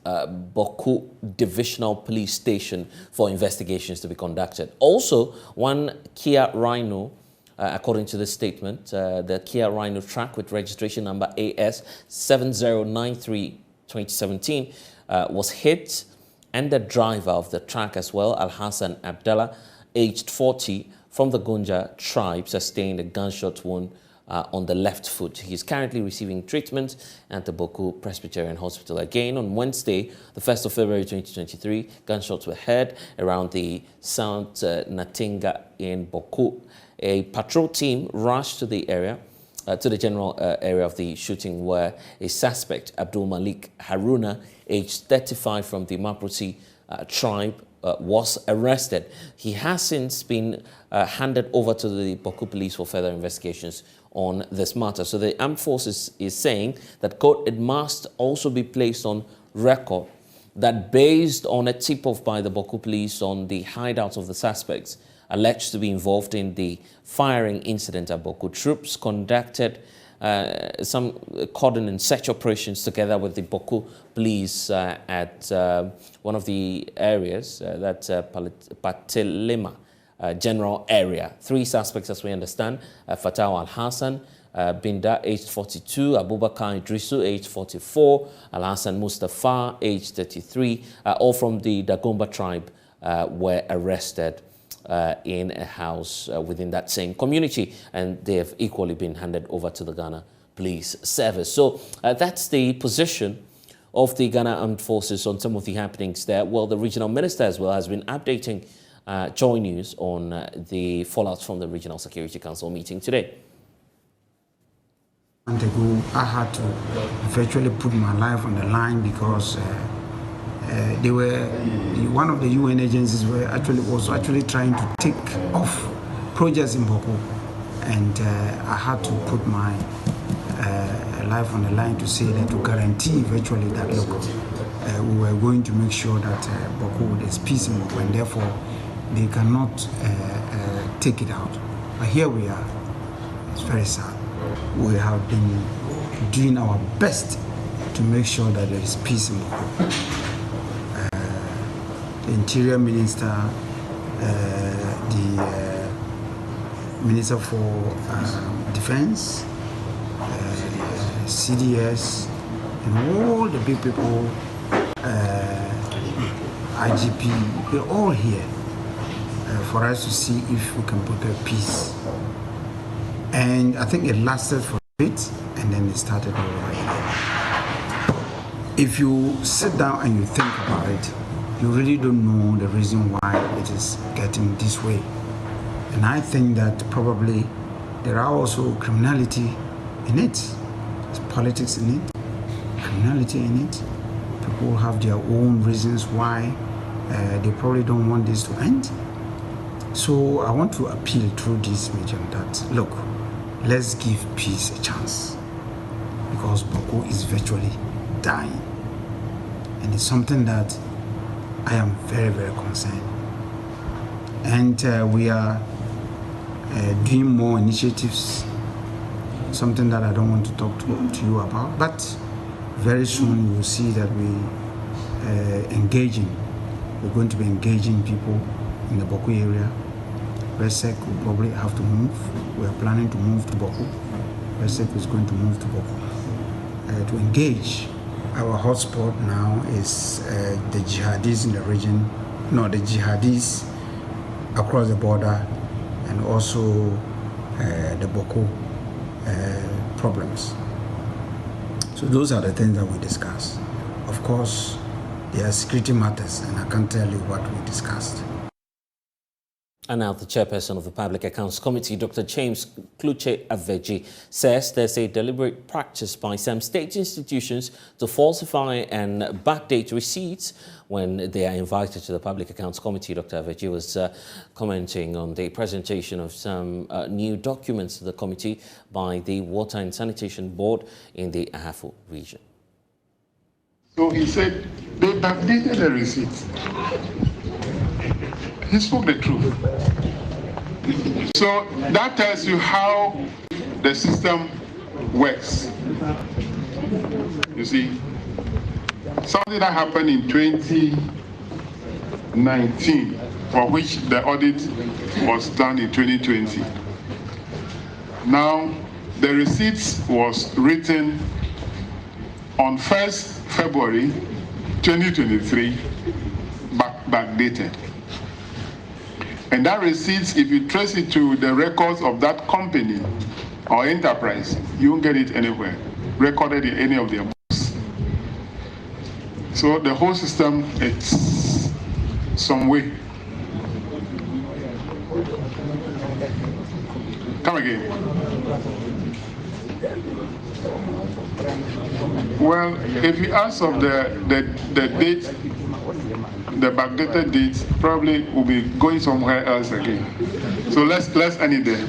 Boku Divisional Police Station for investigations to be conducted. Also, one Kia Rhino, according to this statement, the Kia Rhino truck with registration number AS7093-2017 was hit, and the driver of the truck as well, Al-Hassan Abdallah, aged 40, from the Gunja tribe, sustained a gunshot wound on the left foot. He is currently receiving treatment at the Boku Presbyterian Hospital. Again, on Wednesday, the 1st of February 2023, gunshots were heard around the South Natinga in Boku. A patrol team rushed to the area, to the general area of the shooting, where a suspect, Abdul Malik Haruna, aged 35, from the Maputi tribe, was arrested. He has since been handed over to the Boku police for further investigations on this matter. So the Armed Forces is saying that, quote, it must also be placed on record that based on a tip-off by the Boku police on the hideouts of the suspects alleged to be involved in the firing incident at Boku, troops conducted some cordon and search operations together with the Boku police at one of the areas, that's Patelema general area. 3 suspects, as we understand, Fatah Al-Hassan Binda, aged 42, Abubakar Idrisu, aged 44, Al-Hassan Mustafa, aged 33, all from the Dagomba tribe, were arrested in a house within that same community, and they have equally been handed over to the Ghana Police Service. So that's the position of the Ghana Armed Forces on some of the happenings there. Well, the regional minister as well has been updating JoyNews on the fallout from the Regional Security Council meeting today. A month ago, I had to virtually put my life on the line because they were one of the UN agencies was actually trying to take off projects in Boko, and I had to put my life on the line to say that, to guarantee virtually that, look, we were going to make sure that Boko is peace in Boko, and therefore they cannot take it out. But here we are. It's very sad. We have been doing our best to make sure that there is peace in Boko. The Interior Minister, the Minister for Defense, CDS, and all the big people, IGP, they're all here for us to see if we can prepare peace. And I think it lasted for a bit, and then it started all over again. If you sit down and you think about it, you really don't know the reason why it is getting this way. And I think that probably there are also criminality in it. There's politics in it, criminality in it. People have their own reasons why they probably don't want this to end. So I want to appeal through this medium that, look, let's give peace a chance, because Boko is virtually dying. And it's something that I am very, very concerned. And we are doing more initiatives, something that I don't want to talk to you about, but very soon you will see that we're going to be engaging people in the Boko area. RESEC will probably have to move. We are planning to move to Boko. RESEC is going to move to Boko to engage. Our hotspot now is the jihadis in the region, the jihadis across the border, and also the Boko problems. So those are the things that we discuss. Of course, there are security matters, and I can't tell you what we discussed. And now the chairperson of the Public Accounts Committee, Dr. James Kluche Aveji, says there's a deliberate practice by some state institutions to falsify and backdate receipts when they are invited to the Public Accounts Committee. Dr. Aveji was commenting on the presentation of some new documents to the committee by the Water and Sanitation Board in the Ahafo region. So he said they backdated the receipts. He spoke the truth. So that tells you how the system works. You see, something that happened in 2019, for which the audit was done in 2020. Now, the receipts was written on 1st February 2023, backdated. And that receipts, if you trace it to the records of that company or enterprise, you won't get it anywhere, recorded in any of their books. So the whole system, it's some way. Come again. Well, if you ask of the date, the backdated dates, probably will be going somewhere else again. So let's end it there.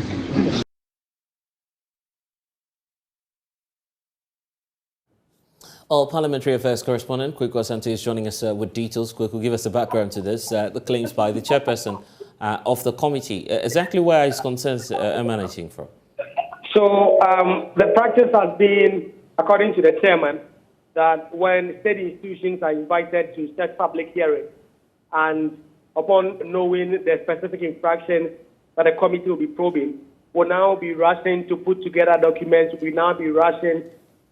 Our Parliamentary Affairs correspondent, Kweku Asante, is joining us with details. Kweku, give us the background to this, the claims by the chairperson of the committee. Exactly where his concerns emanating from? So the practice has been, according to the chairman, that when state institutions are invited to such public hearings, and upon knowing the specific infraction that the committee will be probing, will now be rushing to put together documents, will now be rushing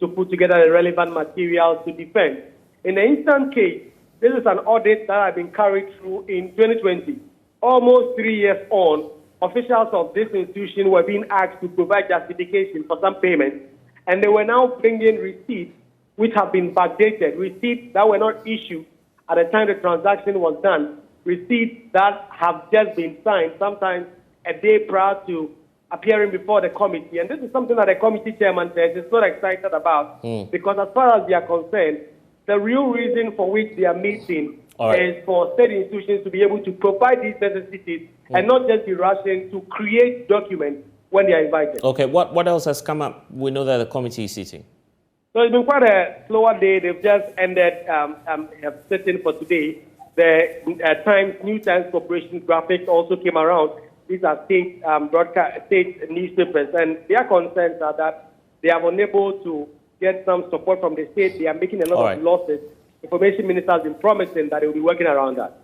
to put together the relevant materials to defend. In the instant case, this is an audit that has been carried through in 2020. almost 3 years on, officials of this institution were being asked to provide justification for some payments, and they were now bringing receipts which have been backdated, receipts that were not issued at the time the transaction was done, receipts that have just been signed, sometimes a day prior to appearing before the committee. And this is something that the committee chairman says is not excited about, because as far as they are concerned, the real reason for which they are meeting is for state institutions to be able to provide these necessities and not just be rushing to create documents when they are invited. Okay, what else has come up? We know that the committee is sitting. So it's been quite a slower day. They've just ended sitting for today. The New Times Corporation graphics also came around. These are state state newspapers, and their concerns are that they are unable to get some support from the state. They are making a lot of losses. Information Minister has been promising that they will be working around that.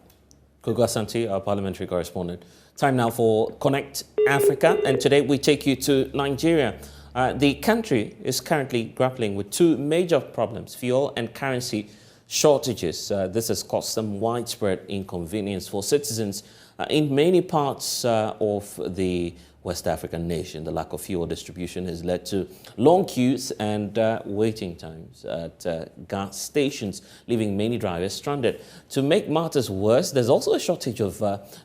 Kugo Asante, our parliamentary correspondent. Time now for Connect Africa, and today we take you to Nigeria. The country is currently grappling with two major problems: fuel and currency shortages. This has caused some widespread inconvenience for citizens in many parts of the West African nation. The lack of fuel distribution has led to long queues and waiting times at gas stations, leaving many drivers stranded. To make matters worse, there's also a shortage of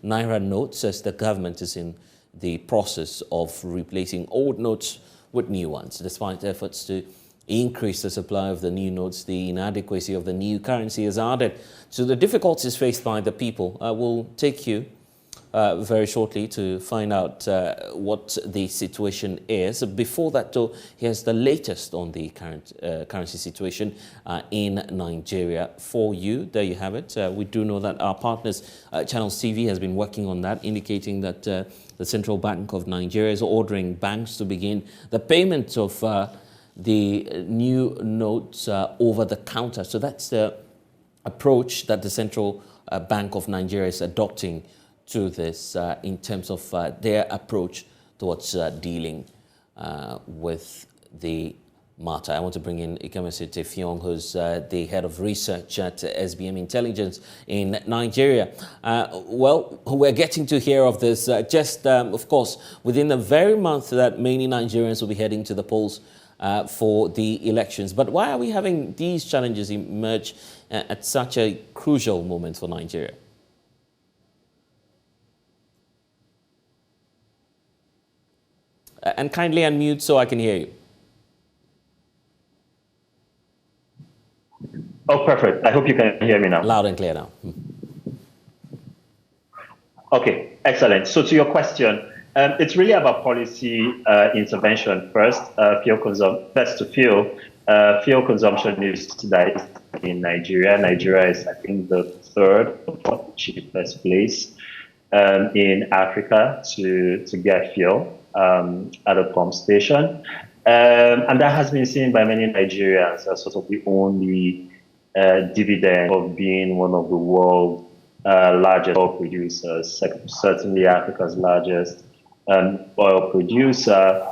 Naira notes, as the government is in the process of replacing old notes with new ones. Despite efforts to increase the supply of the new notes, the inadequacy of the new currency has added to the difficulties faced by the people. We'll take you very shortly to find out what the situation is. Before that, though, here's the latest on the current currency situation in Nigeria for you. There you have it. We do know that our partners, Channels TV, has been working on that, indicating that the Central Bank of Nigeria is ordering banks to begin the payment of the new notes over the counter. So that's the approach that the Central Bank of Nigeria is adopting to this in terms of their approach towards dealing with the matter. I want to bring in Ikemesi Tefyong, who's the head of research at SBM Intelligence in Nigeria. Well, we're getting to hear of this just, of course, within the very month that many Nigerians will be heading to the polls for the elections. But why are we having these challenges emerge at such a crucial moment for Nigeria? And kindly unmute so I can hear you. Oh, perfect. I hope you can hear me now. Loud and clear now. Okay, excellent. So to your question, it's really about policy intervention first. Fuel consumption is subsidized in Nigeria. Nigeria is, I think, the third or cheapest place in Africa to get fuel at a pump station. And that has been seen by many Nigerians as sort of the only dividend of being one of the world's largest oil producers, certainly Africa's largest oil producer.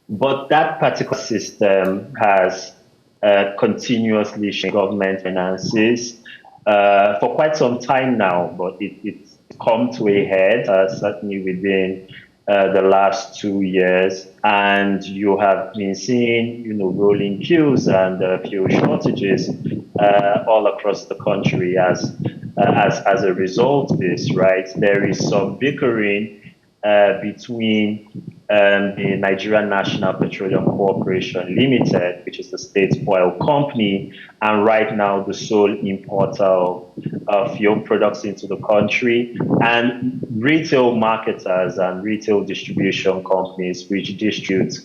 But that particular system has continuously shown government finances for quite some time now, but it's come to a head, certainly within the last 2 years, and you have been seeing, rolling queues and fuel shortages all across the country as a result of this, right? There is some bickering between the Nigerian National Petroleum Corporation Limited, which is the state oil company, and right now the sole importer of fuel products into the country, and retail marketers and retail distribution companies which distribute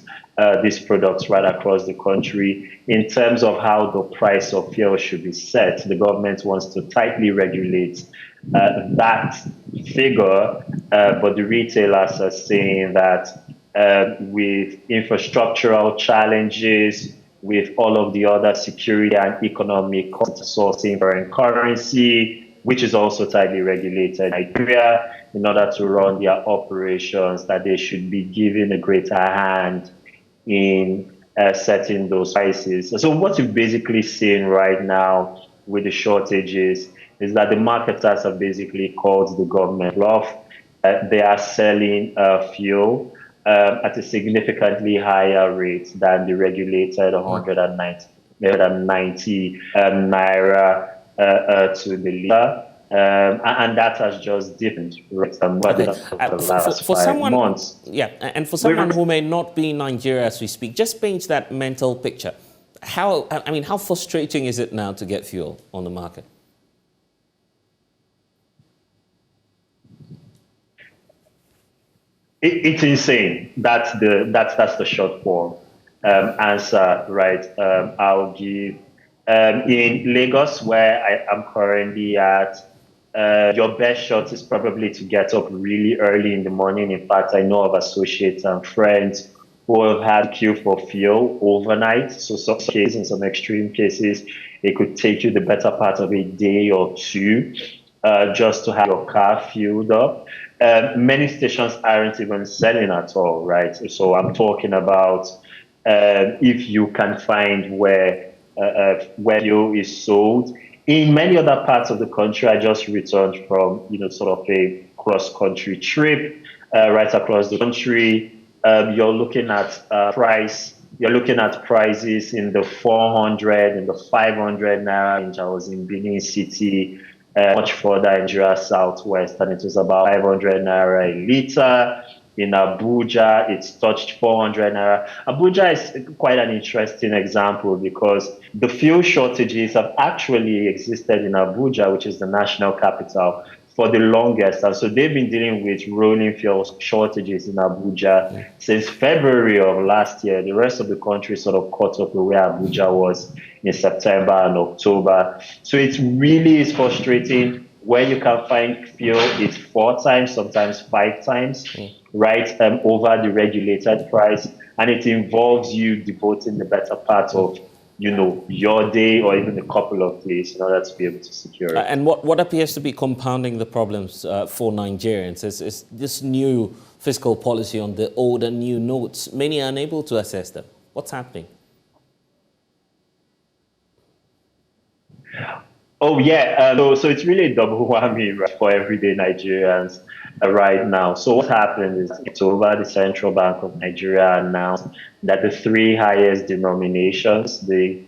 these products right across the country. In terms of how the price of fuel should be set, the government wants to tightly regulate that figure, but the retailers are saying that with infrastructural challenges, with all of the other security and economic costs sourcing foreign currency, which is also tightly regulated in Nigeria, in order to run their operations, that they should be given a greater hand in setting those prices. So what you're basically seeing right now with the shortages is that the marketers have basically called the government bluff. They are selling fuel at a significantly higher rate than the regulated 190 naira to the liter. And that has just different for someone, months. Yeah, and for someone who may not be in Nigeria as we speak, just paint that mental picture. How frustrating is it now to get fuel on the market? It's insane. That's the short form answer, right? I'll give in Lagos, where I am currently at. Your best shot is probably to get up really early in the morning. In fact, I know of associates and friends who have had queue for fuel overnight. So some cases, in some extreme cases, it could take you the better part of a day or two just to have your car fueled up. Many stations aren't even selling at all, right? So I'm talking about if you can find where fuel is sold. In many other parts of the country, I just returned from, sort of a cross-country trip right across the country. You're looking at prices in the 400, in the 500 naira range. I was in Benin City, much further in Nigeria Southwest, and it was about 500 naira a liter. In Abuja, it's touched 400 naira. Abuja is quite an interesting example because the fuel shortages have actually existed in Abuja, which is the national capital, for the longest. And so they've been dealing with rolling fuel shortages in Abuja since February of last year. The rest of the country sort of caught up with where Abuja was in September and October. So it really is frustrating. Where you can find fuel, it's 4 times, sometimes 5 times, right, over the regulated price. And it involves you devoting the better part of, your day or even a couple of days in order to be able to secure it. And what appears to be compounding the problems for Nigerians is this new fiscal policy on the old and new notes. Many are unable to assess them. What's happening? Oh, yeah. So it's really a double whammy, right, for everyday Nigerians right now. So what happened is October, the Central Bank of Nigeria announced that the 3 highest denominations, the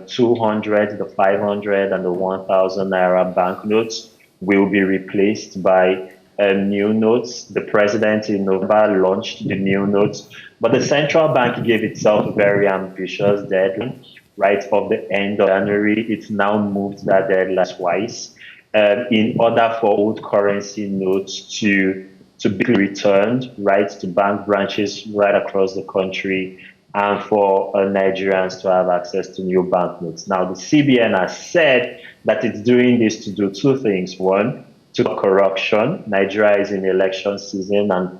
200, the 500, and the 1,000 naira banknotes, will be replaced by new notes. The president in November launched the new notes, but the central bank gave itself a very ambitious deadline. Right, of the end of January. It's now moved that deadline twice in order for old currency notes to be returned, right, to bank branches right across the country, and for Nigerians to have access to new banknotes. Now, the CBN has said that it's doing this to do 2 things. One, to corruption. Nigeria is in election season, and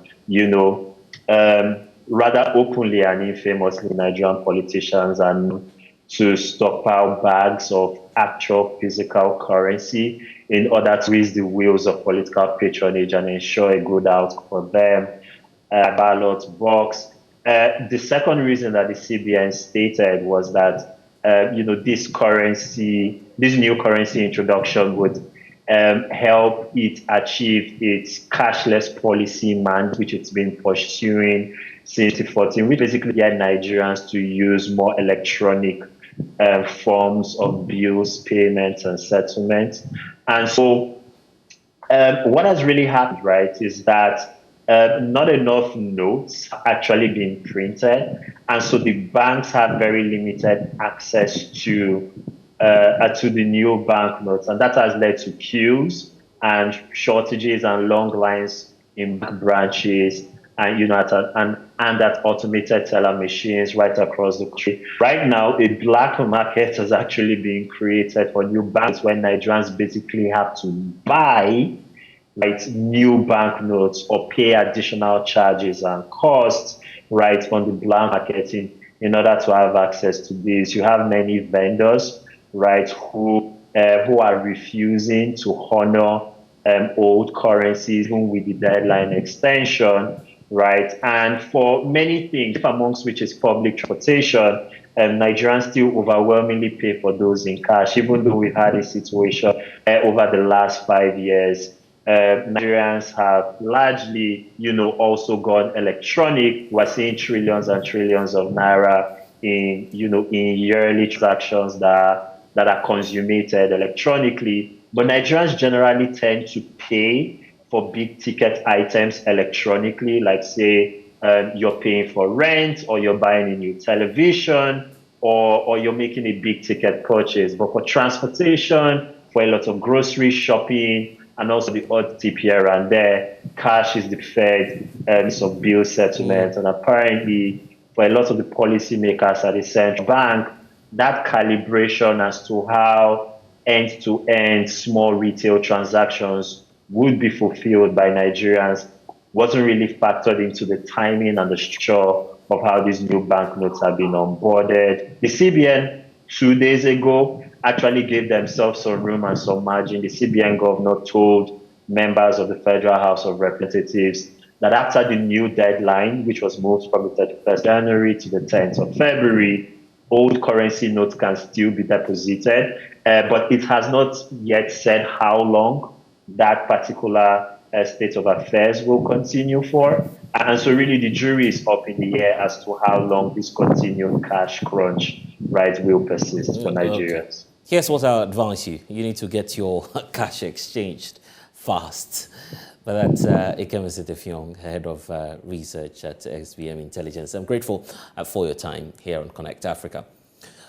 rather openly and infamously, Nigerian politicians are to stockpile bags of actual physical currency in order to raise the wheels of political patronage and ensure a good outcome for them. Ballot box. The second reason that the CBN stated was that this new currency introduction would help it achieve its cashless policy mandate, which it's been pursuing since 2014. We basically get Nigerians to use more electronic forms of bills, payments, and settlements. And so what has really happened, right, is that not enough notes have actually been printed. And so the banks have very limited access to the new banknotes. And that has led to queues and shortages and long lines in branches and that automated teller machines right across the country. Right now, a black market is actually being created for new banks where Nigerians basically have to buy new banknotes or pay additional charges and costs right on the black market in order to have access to these. You have many vendors right who are refusing to honor old currencies even with the deadline extension. Right, and for many things, amongst which is public transportation, Nigerians still overwhelmingly pay for those in cash, even though we've had a situation over the last 5 years. Nigerians have largely, also gone electronic. We're seeing trillions and trillions of naira in yearly transactions that are consummated electronically. But Nigerians generally tend to pay for big ticket items electronically, like say you're paying for rent, or you're buying a new television, or you're making a big ticket purchase. But for transportation, for a lot of grocery shopping, and also the odd tip here and there, cash is deferred, some bill settlement. And apparently, for a lot of the policymakers at the central bank, that calibration as to how end-to-end small retail transactions would be fulfilled by Nigerians wasn't really factored into the timing and the structure of how these new banknotes have been onboarded. The CBN 2 days ago actually gave themselves some room and some margin. The CBN governor told members of the Federal House of Representatives that after the new deadline, which was moved from the 31st January to the 10th of February, old currency notes can still be deposited, but it has not yet said how long that particular state of affairs will continue for. And so really the jury is up in the air as to how long this continued cash crunch, will persist for Nigerians. Okay. Here's what I'll advise you. You need to get your cash exchanged fast. But that's Ikemese Tefyong, Head of Research at XBM Intelligence. I'm grateful for your time here on Connect Africa.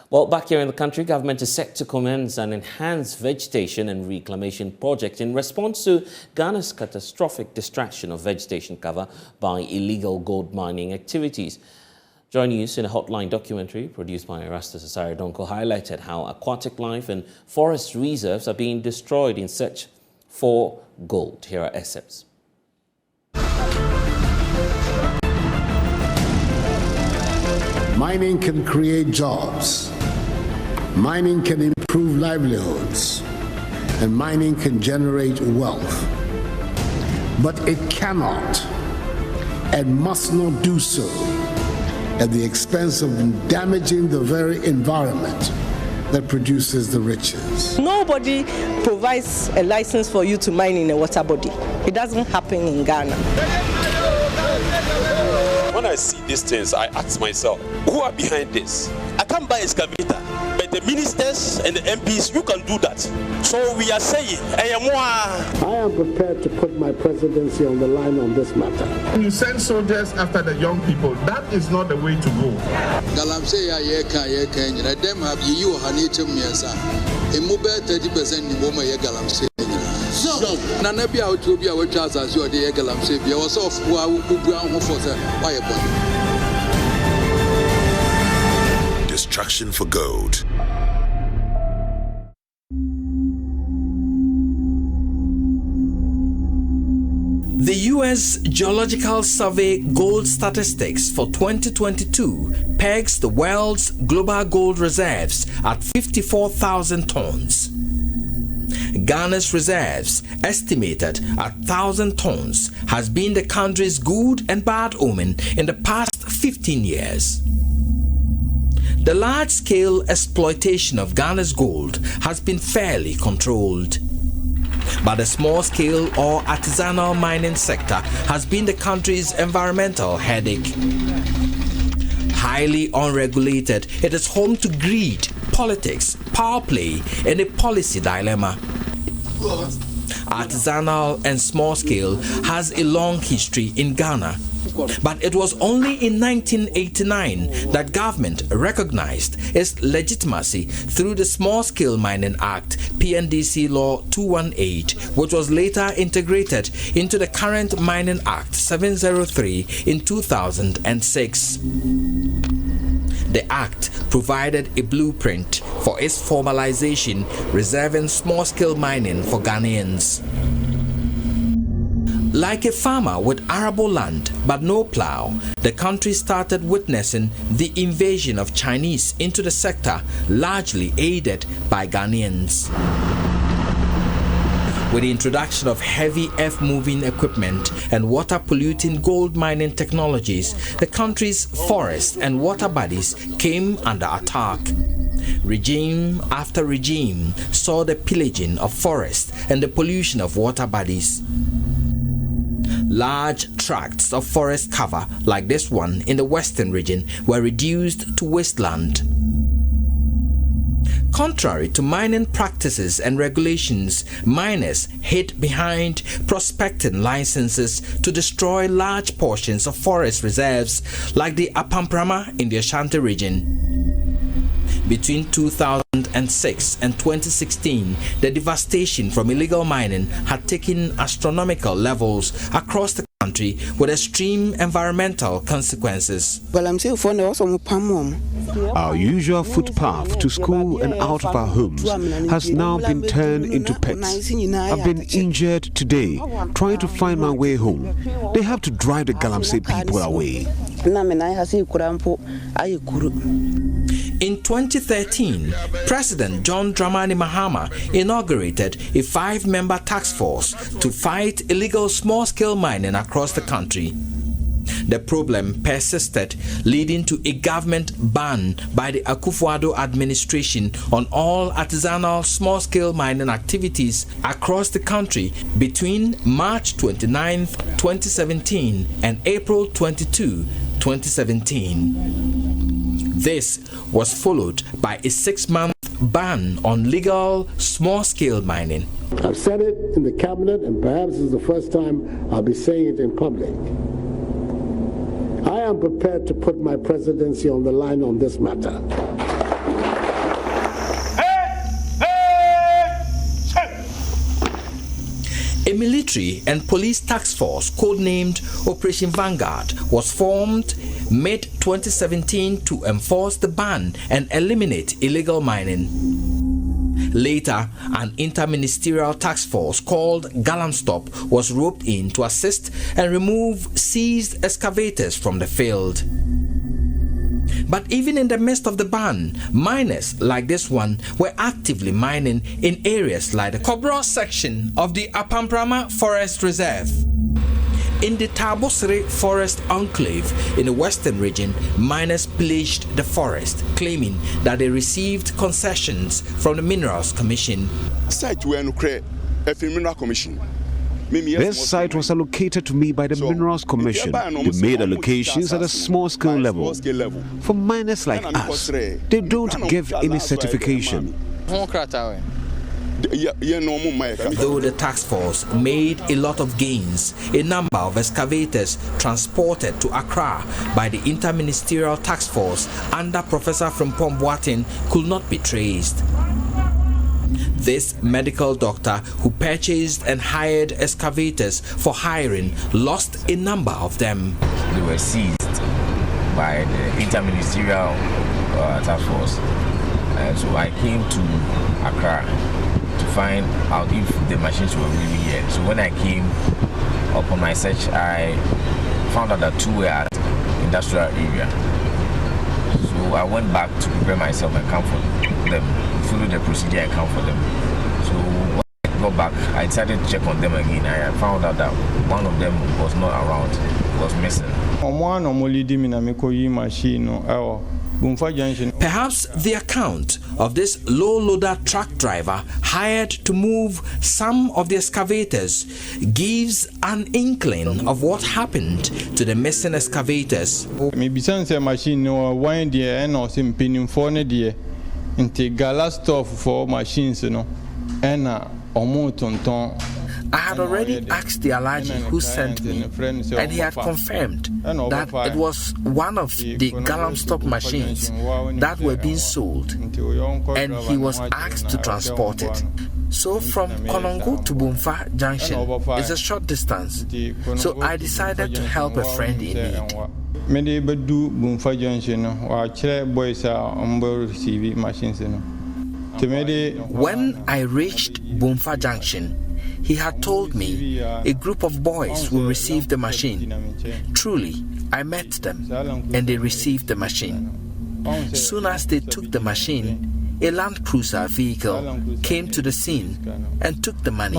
Well, back here in the country, government is set to commence an enhanced vegetation and reclamation project in response to Ghana's catastrophic destruction of vegetation cover by illegal gold mining activities. JoyNews, in a Hotline documentary produced by Erastus Asare Donko, highlighted how aquatic life and forest reserves are being destroyed in search for gold. Here are excerpts. Mining can create jobs. Mining can improve livelihoods. And mining can generate wealth. But it cannot and must not do so at the expense of damaging the very environment that produces the riches. Nobody provides a license for you to mine in a water body. It doesn't happen in Ghana. When I see these things, I ask myself, who are behind this? I can't buy excavator, but the ministers and the MPs, you can do that. So we are saying, I am prepared to put my presidency on the line on this matter. When you send soldiers after the young people, that is not the way to go. Destruction for gold. The U.S. Geological Survey gold statistics for 2022 pegs the world's global gold reserves at 54,000 tons. Ghana's reserves, estimated at 1,000 tons, has been the country's good and bad omen in the past 15 years. The large-scale exploitation of Ghana's gold has been fairly controlled. But the small-scale or artisanal mining sector has been the country's environmental headache. Highly unregulated, it is home to greed, politics, power play, and a policy dilemma. Artisanal and small-scale has a long history in Ghana. But it was only in 1989 that government recognized its legitimacy through the Small Scale Mining Act, PNDC Law 218, which was later integrated into the current Mining Act 703 in 2006. The Act provided a blueprint for its formalization, reserving small-scale mining for Ghanaians. Like a farmer with arable land but no plow, the country started witnessing the invasion of Chinese into the sector, largely aided by Ghanaians. With the introduction of heavy earth-moving equipment and water-polluting gold mining technologies, the country's forests and water bodies came under attack. Regime after regime saw the pillaging of forests and the pollution of water bodies. Large tracts of forest cover, like this one in the western region, were reduced to wasteland. Contrary to mining practices and regulations, miners hid behind prospecting licenses to destroy large portions of forest reserves like the Apamprama in the Ashanti region. Between 2006 and 2016, the devastation from illegal mining had taken astronomical levels across the country with extreme environmental consequences. Our usual footpath to school and out of our homes has now been turned into pits. I've been injured today trying to find my way home. They have to drive the Galamsey people away. In 2013, President John Dramani Mahama inaugurated a 5-member task force to fight illegal small-scale mining across the country. The problem persisted, leading to a government ban by the Akufo-Addo administration on all artisanal small-scale mining activities across the country between March 29, 2017 and April 22, 2017. This was followed by a 6-month ban on legal small-scale mining. I've said it in the cabinet, and perhaps this is the first time I'll be saying it in public. I am prepared to put my presidency on the line on this matter. A military and police task force codenamed Operation Vanguard was formed mid-2017 to enforce the ban and eliminate illegal mining. Later, an interministerial task force called Galamstop was roped in to assist and remove seized excavators from the field. But even in the midst of the ban, miners like this one were actively mining in areas like the Kobro section of the Apamprama Forest Reserve. In the Tabosere Forest Enclave in the western region, miners pillaged the forest, claiming that they received concessions from the Minerals Commission. This site was allocated to me by the Minerals Commission. They made allocations at a small-scale level. For miners like us, they don't give any certification. Though the task force made a lot of gains, a number of excavators transported to Accra by the interministerial task force under Professor Frimpong Boateng could not be traced. This medical doctor who purchased and hired excavators for hiring lost a number of them. They were seized by the interministerial task force. So I came to Accra to find out if the machines were really here. So when I came upon my search, I found out that 2 were at industrial area. So I went back to prepare myself and come for them, follow the procedure and come for them. So when I got back, I decided to check on them again. I found out that one of them was not around, was missing. Perhaps the account of this low-loader truck driver hired to move some of the excavators gives an inkling of what happened to the missing excavators. I had already asked the Alaji who sent me, and he had confirmed that it was one of the Galamstop machines that were being sold, and he was asked to transport it. So from Konongo to Bumfa Junction is a short distance, so I decided to help a friend in need. When I reached Bumfa Junction, he had told me a group of boys will receive the machine. Truly, I met them and they received the machine. Soon as they took the machine, a Land Cruiser vehicle came to the scene and took the money.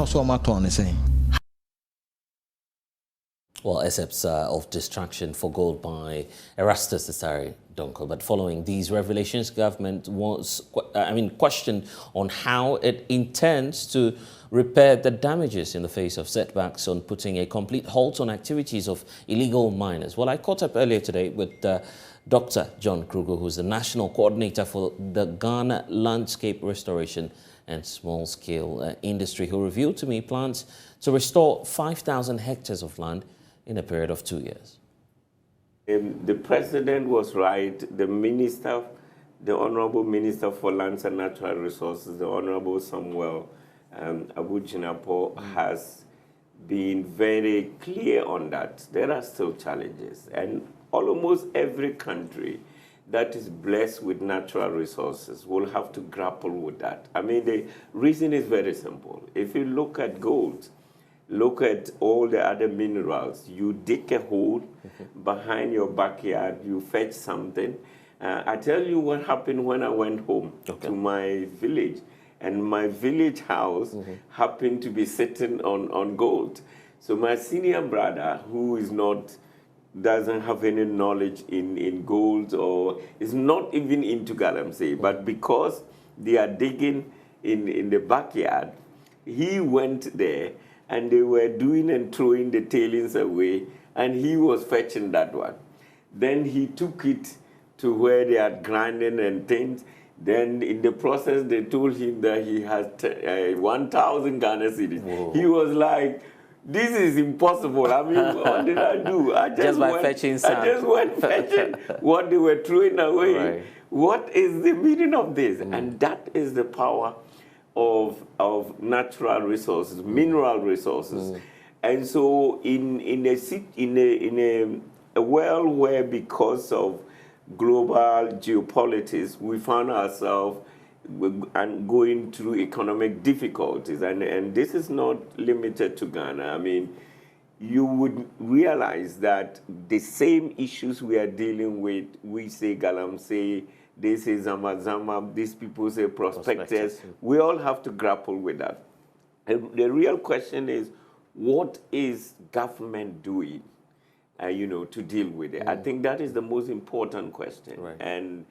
Well, excerpts of Distraction for Gold by Erastus Asari Dunkel. But following these revelations, government was, questioned on how it intends to repair the damages in the face of setbacks on putting a complete halt on activities of illegal miners. Well, I caught up earlier today with Dr. John Kruger, who's the National Coordinator for the Ghana Landscape Restoration and Small-Scale Industry, who revealed to me plans to restore 5,000 hectares of land in a period of 2 years. The president was right. The minister, the Honorable Minister for Lands and Natural Resources, the Honorable Samuel Abu-Jinapo, has been very clear on that. There are still challenges, and almost every country that is blessed with natural resources will have to grapple with that. I mean, the reason is very simple. If you look at gold, look at all the other minerals. You dig a hole behind your backyard, you fetch something. I tell you what happened when I went home to my village, and my village house happened to be sitting on gold. So my senior brother, who doesn't have any knowledge in gold or is not even into galamsey, but because they are digging in the backyard, he went there and they were doing and throwing the tailings away, and he was fetching that one. Then he took it to where they are grinding and things. Then in the process, they told him that he has 1,000 Ghana cedis. Whoa. He was like, this is impossible. I mean, what did I do? I just went fetching what they were throwing away. Right. What is the meaning of this? And that is the power of natural resources, mineral resources. And so in a world where, because of global geopolitics, we found ourselves going through economic difficulties, and this is not limited to Ghana. I mean, you would realize that the same issues we are dealing with, we say galamsey, they say zama, these people say prospectors. We all have to grapple with that. And the real question is, what is government doing, to deal with it? I think that is the most important question. Right.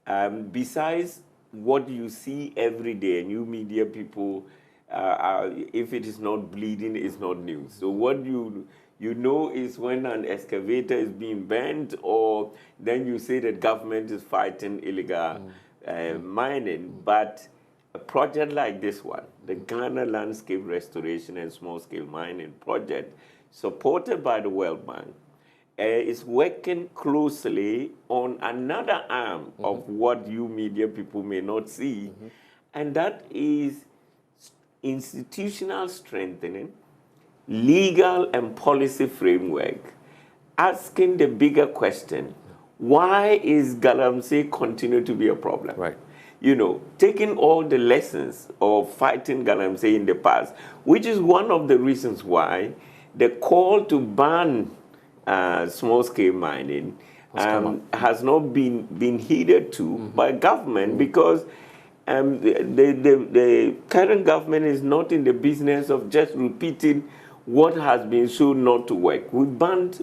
And besides what you see every day, and you media people, if it is not bleeding, it's not news. So what you know is when an excavator is being bent, or then you say that government is fighting illegal mining. But a project like this one, the Ghana Landscape Restoration and Small-Scale Mining Project, supported by the World Bank, is working closely on another arm of what you media people may not see, and that is institutional strengthening, legal and policy framework, asking the bigger question, why is galamsey continue to be a problem? Right. Taking all the lessons of fighting galamsey in the past, which is one of the reasons why the call to ban small-scale mining has not been heeded to by government, because the current government is not in the business of just repeating what has been shown not to work. We banned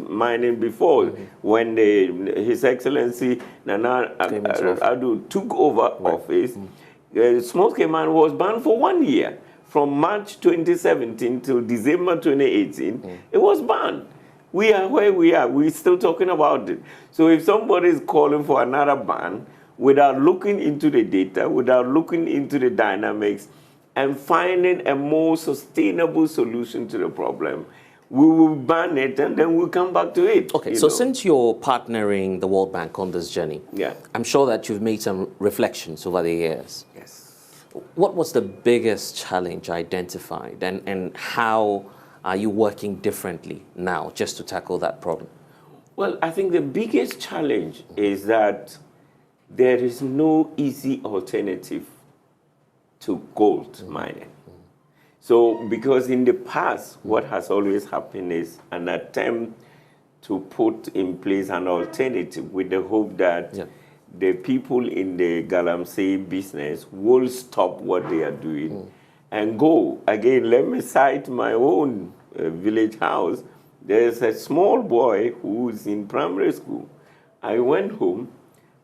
mining before when His Excellency Nana Addo took over office. Small-scale mining was banned for 1 year. From March 2017 till December 2018, it was banned. We are where we are. We're still talking about it. So if somebody is calling for another ban without looking into the data, without looking into the dynamics, and finding a more sustainable solution to the problem, we will ban it and then we'll come back to it. Okay, so since you're partnering the World Bank on this journey, I'm sure that you've made some reflections over the years. Yes. What was the biggest challenge identified, and how are you working differently now just to tackle that problem? Well, I think the biggest challenge is that there is no easy alternative to gold mining. So, because in the past, what has always happened is an attempt to put in place an alternative with the hope that the people in the galamsey business will stop what they are doing and go. Again, let me cite my own village house. There's a small boy who's in primary school. I went home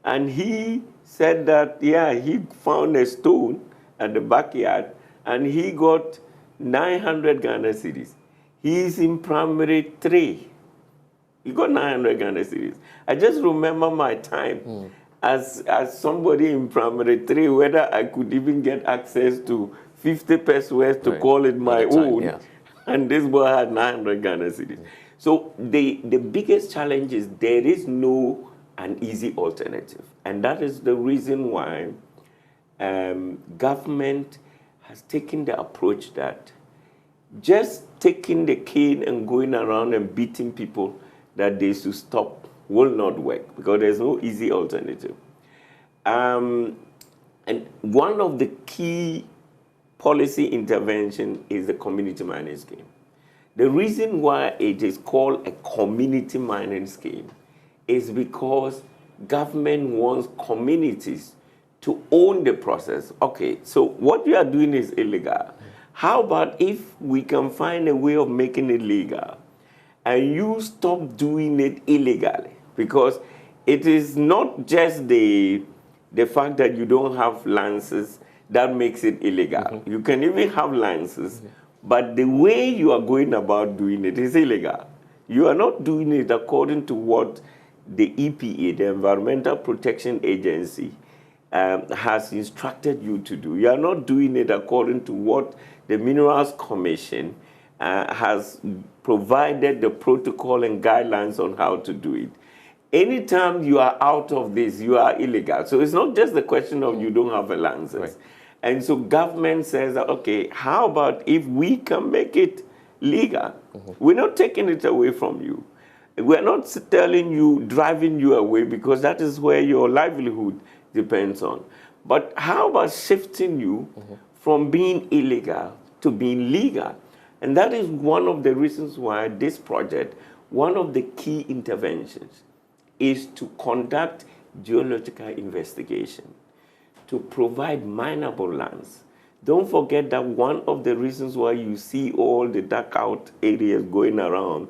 and he said that, yeah, he found a stone at the backyard and he got 900 Ghana cedis. He's in primary 3. He got 900 Ghana cedis. I just remember my time as somebody in primary 3, whether I could even get access to 50 pesos to call it my own. Yeah. And this boy had 900 Ghana cedis. So the biggest challenge is there is no an easy alternative. And that is the reason why government has taken the approach that just taking the cane and going around and beating people that they should stop will not work, because there's no easy alternative. And one of the key policy intervention is the community mining scheme. The reason why it is called a community mining scheme is because government wants communities to own the process. Okay, so what you are doing is illegal. How about if we can find a way of making it legal and you stop doing it illegally? Because it is not just the fact that you don't have licenses that makes it illegal. You can even have licenses, but the way you are going about doing it is illegal. You are not doing it according to what the EPA, the Environmental Protection Agency, has instructed you to do. You are not doing it according to what the Minerals Commission has provided the protocol and guidelines on how to do it. Anytime you are out of this, you are illegal. So it's not just the question of you don't have a license. Right. And so government says, that, okay, how about if we can make it legal? We're not taking it away from you. We're not telling you, driving you away, because that is where your livelihood depends on. But how about shifting you from being illegal to being legal? And that is one of the reasons why this project, one of the key interventions, is to conduct geological investigation, to provide mineable lands. Don't forget that one of the reasons why you see all the dark out areas going around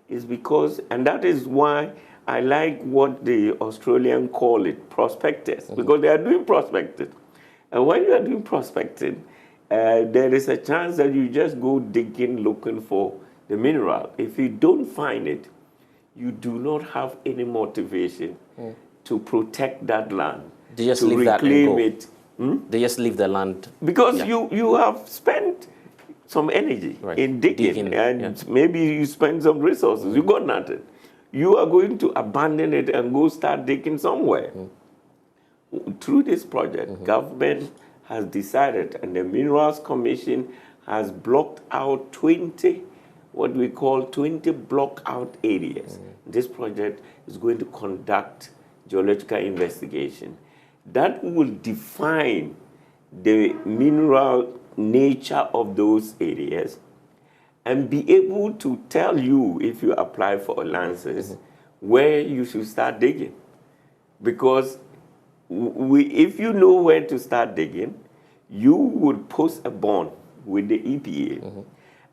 is because, and that is why I like what the Australians call it, prospectors, because they are doing prospecting. And when you are doing prospecting, there is a chance that you just go digging, looking for the mineral. If you don't find it, you do not have any motivation to protect that land, they just to leave reclaim that and go. They just leave the land. Because you have spent some energy in digging and maybe you spend some resources. You got nothing. You are going to abandon it and go start digging somewhere. Through this project, government has decided, and the Minerals Commission has blocked out 20, what we call 20 block out areas. This project is going to conduct geological investigation that will define the mineral nature of those areas and be able to tell you, if you apply for a license, where you should start digging. Because if you know where to start digging, you would post a bond with the EPA.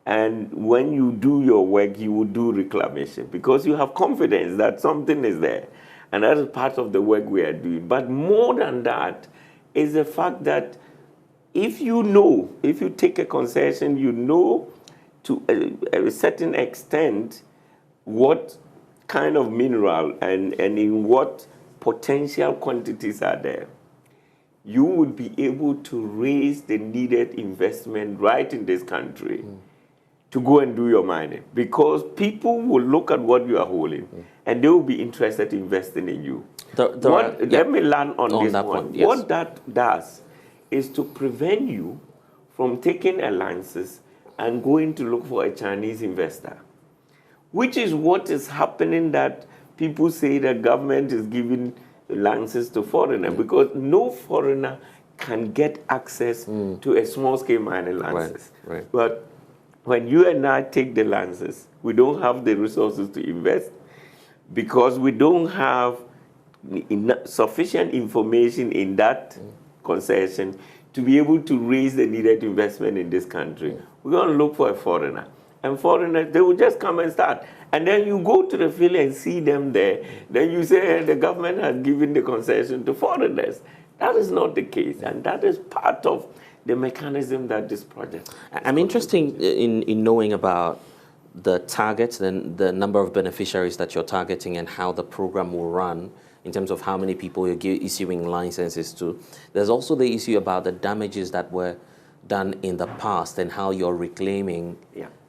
And when you do your work, you will do reclamation because you have confidence that something is there. And that is part of the work we are doing. But more than that is the fact that if you know, if you take a concession, you know to a certain extent what kind of mineral and in what potential quantities are there, you would be able to raise the needed investment right in this country to go and do your mining, because people will look at what you are holding and they will be interested in investing in you. Let me land on this one. Point, yes. What that does is to prevent you from taking a license and going to look for a Chinese investor, which is what is happening, that people say that government is giving licenses to foreigners, because no foreigner can get access to a small-scale mining license. But when you and I take the licenses, we don't have the resources to invest because we don't have sufficient information in that concession to be able to raise the needed investment in this country. We're going to look for a foreigner. And foreigners, they will just come and start. And then you go to the field and see them there. Then you say, the government has given the concession to foreigners. That is not the case. And that is part of the mechanism that this project I'm interested in knowing about the targets, the number of beneficiaries that you're targeting and how the program will run in terms of how many people you're issuing licenses to. There's also the issue about the damages that were done in the past and how you're reclaiming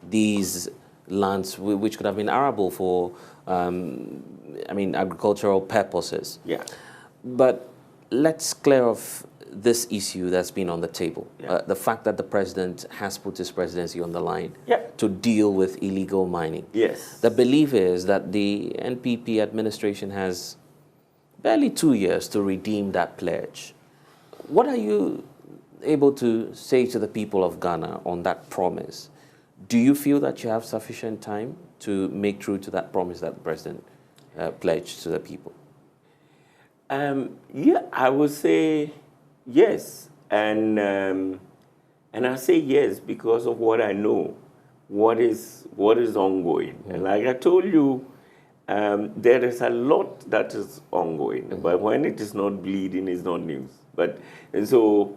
these lands, which could have been arable for, agricultural purposes. Yeah. But let's clear off this issue that's been on the table. The fact that the president has put his presidency on the line to deal with illegal mining. Yes. The belief is that the NPP administration has barely 2 years to redeem that pledge. What are you able to say to the people of Ghana on that promise? Do you feel that you have sufficient time to make true to that promise that the president pledged to the people? I would say yes. And I say yes because of what I know, what is ongoing. And like I told you, there is a lot that is ongoing, but when it is not bleeding, it's not news. And so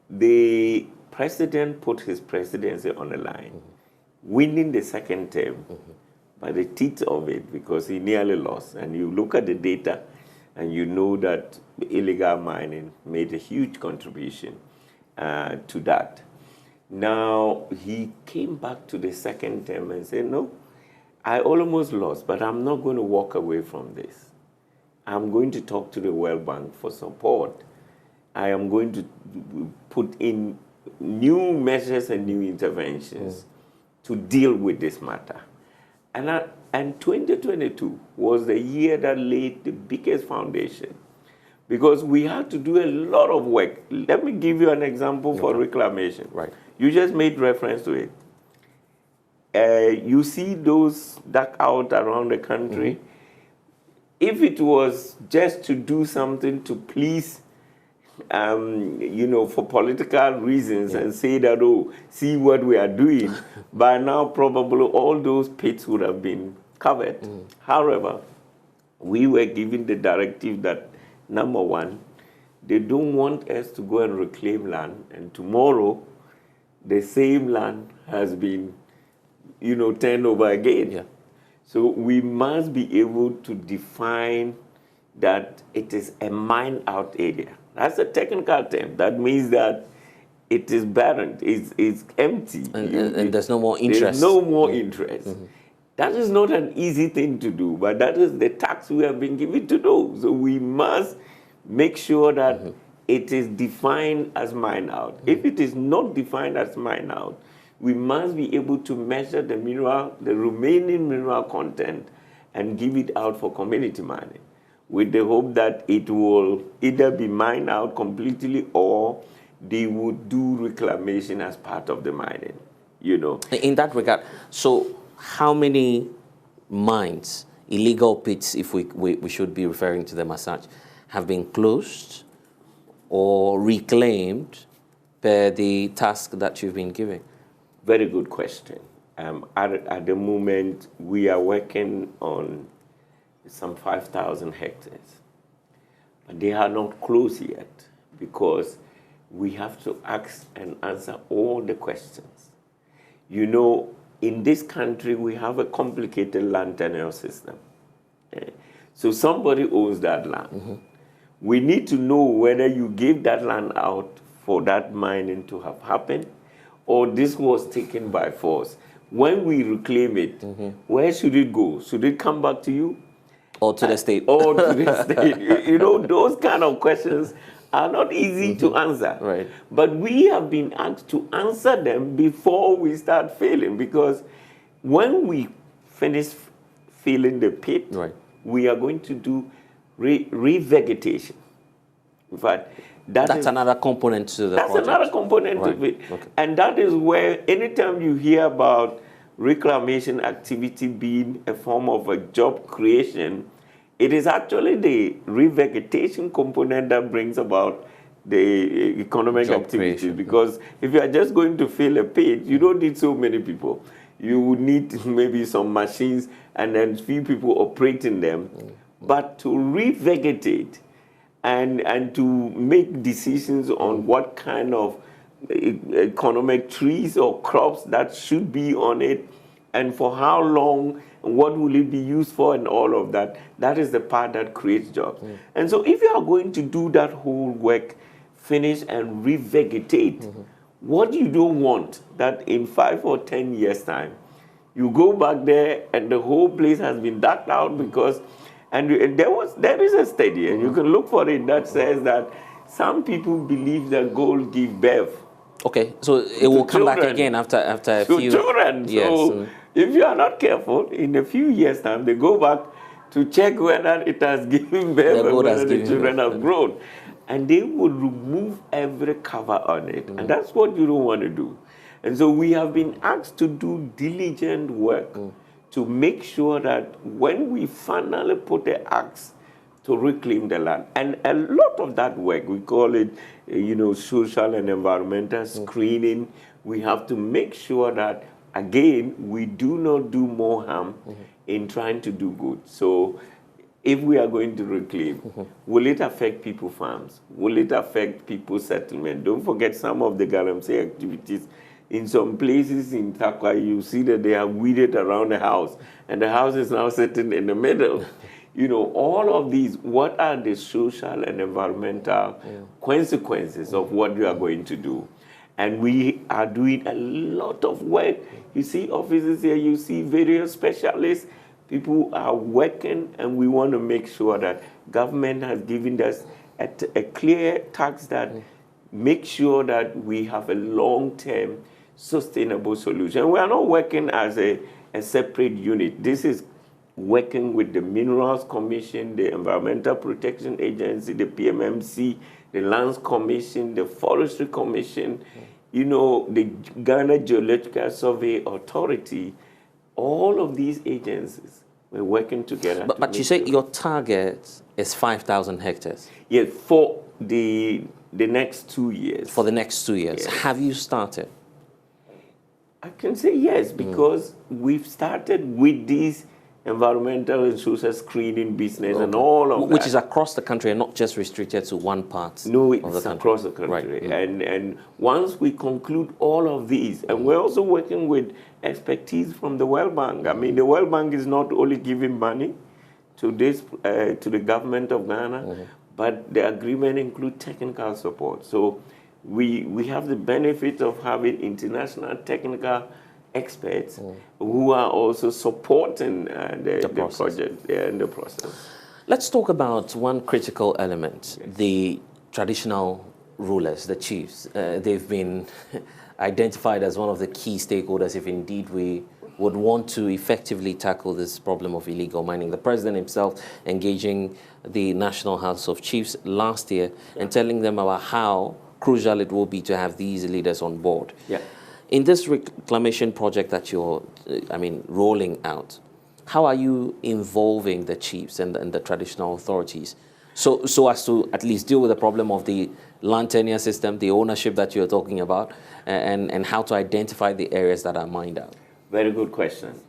the president put his presidency on the line, winning the second term by the teeth of it because he nearly lost. And you look at the data and you know that illegal mining made a huge contribution to that. Now, he came back to the second term and said, no, I almost lost, but I'm not going to walk away from this. I'm going to talk to the World Bank for support. I am going to put in new measures and new interventions to deal with this matter. And 2022 was the year that laid the biggest foundation because we had to do a lot of work. Let me give you an example for reclamation. Right. You just made reference to it. You see those dug out around the country. If it was just to do something to please, for political reasons and say that, oh, see what we are doing, by now probably all those pits would have been covered. However, we were given the directive that, number one, they don't want us to go and reclaim land, and tomorrow the same land has been turned over again. So we must be able to define that it is a mine out area. That's a technical term. That means that it is barren, it's empty. And there's no more interest. There's no more interest. That is not an easy thing to do, but that is the task we have been given to do. So we must make sure that it is defined as mine out. If it is not defined as mine out, we must be able to measure the remaining mineral content and give it out for community mining with the hope that it will either be mined out completely or they would do reclamation as part of the mining, In that regard, so how many mines, illegal pits, if we should be referring to them as such, have been closed or reclaimed per the task that you've been given? Very good question. At the moment, we are working on some 5,000 hectares. But they are not closed yet because we have to ask and answer all the questions. In this country, we have a complicated land tenure system. So somebody owns that land. We need to know whether you gave that land out for that mining to have happened or this was taken by force. When we reclaim it, where should it go? Should it come back to you? Or to the state? Or to the state. Those kind of questions are not easy to answer. Right. But we have been asked to answer them before we start filling, because when we finish filling the pit, we are going to do revegetation. In fact, that's another component to the project. That's another component of it. Okay. And that is where anytime you hear about reclamation activity being a form of a job creation, It is actually the revegetation component that brings about the economic activity. Because if you are just going to fill a pit, you don't need so many people. You would need maybe some machines and then few people operating them. But to revegetate and to make decisions on what kind of economic trees or crops that should be on it, and for how long, and what will it be used for, and all of that, that is the part that creates jobs. And so if you are going to do that whole work, finish and revegetate, what you don't want, that in 5 or 10 years' time, you go back there and the whole place has been dug out because, and there is a study, and you can look for it, that says that some people believe that gold gives birth. Okay, so it will come back again after a few... children. Yes. So if you are not careful, in a few years' time, they go back to check whether it has given birth or whether the children have grown. And they will remove every cover on it. And that's what you don't want to do. And so we have been asked to do diligent work to make sure that when we finally put the axe to reclaim the land, and a lot of that work, we call it, social and environmental screening. We have to make sure that, again, we do not do more harm in trying to do good. So if we are going to reclaim, will it affect people's farms? Will it affect people's settlement? Don't forget some of the galamsey activities. In some places in Takwa, you see that they have weeded around the house, and the house is now sitting in the middle. All of these, what are the social and environmental consequences of what you are going to do? And we are doing a lot of work. You see offices here, you see various specialists. People are working, and we want to make sure that government has given us a clear tax that makes sure that we have a long-term sustainable solution. We are not working as a separate unit. This is working with the Minerals Commission, the Environmental Protection Agency, the PMMC, the Lands Commission, the Forestry Commission, the Ghana Geological Survey Authority. All of these agencies were working together. But you say your target is 5,000 hectares? Yes, for the next 2 years. For the next 2 years. Yes. Have you started? I can say yes, because we've started with these environmental and social screening business and all of that. Which is across the country and not just restricted to one part No, of the it's country. across the country. Right. And once we conclude all of these, and we're also working with expertise from the World Bank. I mean, the World Bank is not only giving money to this to the government of Ghana, but the agreement includes technical support. So we have the benefit of having international technical experts who are also supporting the project and the process. Let's talk about one critical element, the traditional rulers, the chiefs. They've been identified as one of the key stakeholders if indeed we would want to effectively tackle this problem of illegal mining. The president himself engaging the National House of Chiefs last year and telling them about how crucial it will be to have these leaders on board. Yeah. In this reclamation project that you're, rolling out, how are you involving the chiefs and the traditional authorities so as to at least deal with the problem of the land tenure system, the ownership that you're talking about, and how to identify the areas that are mined out? Very good question.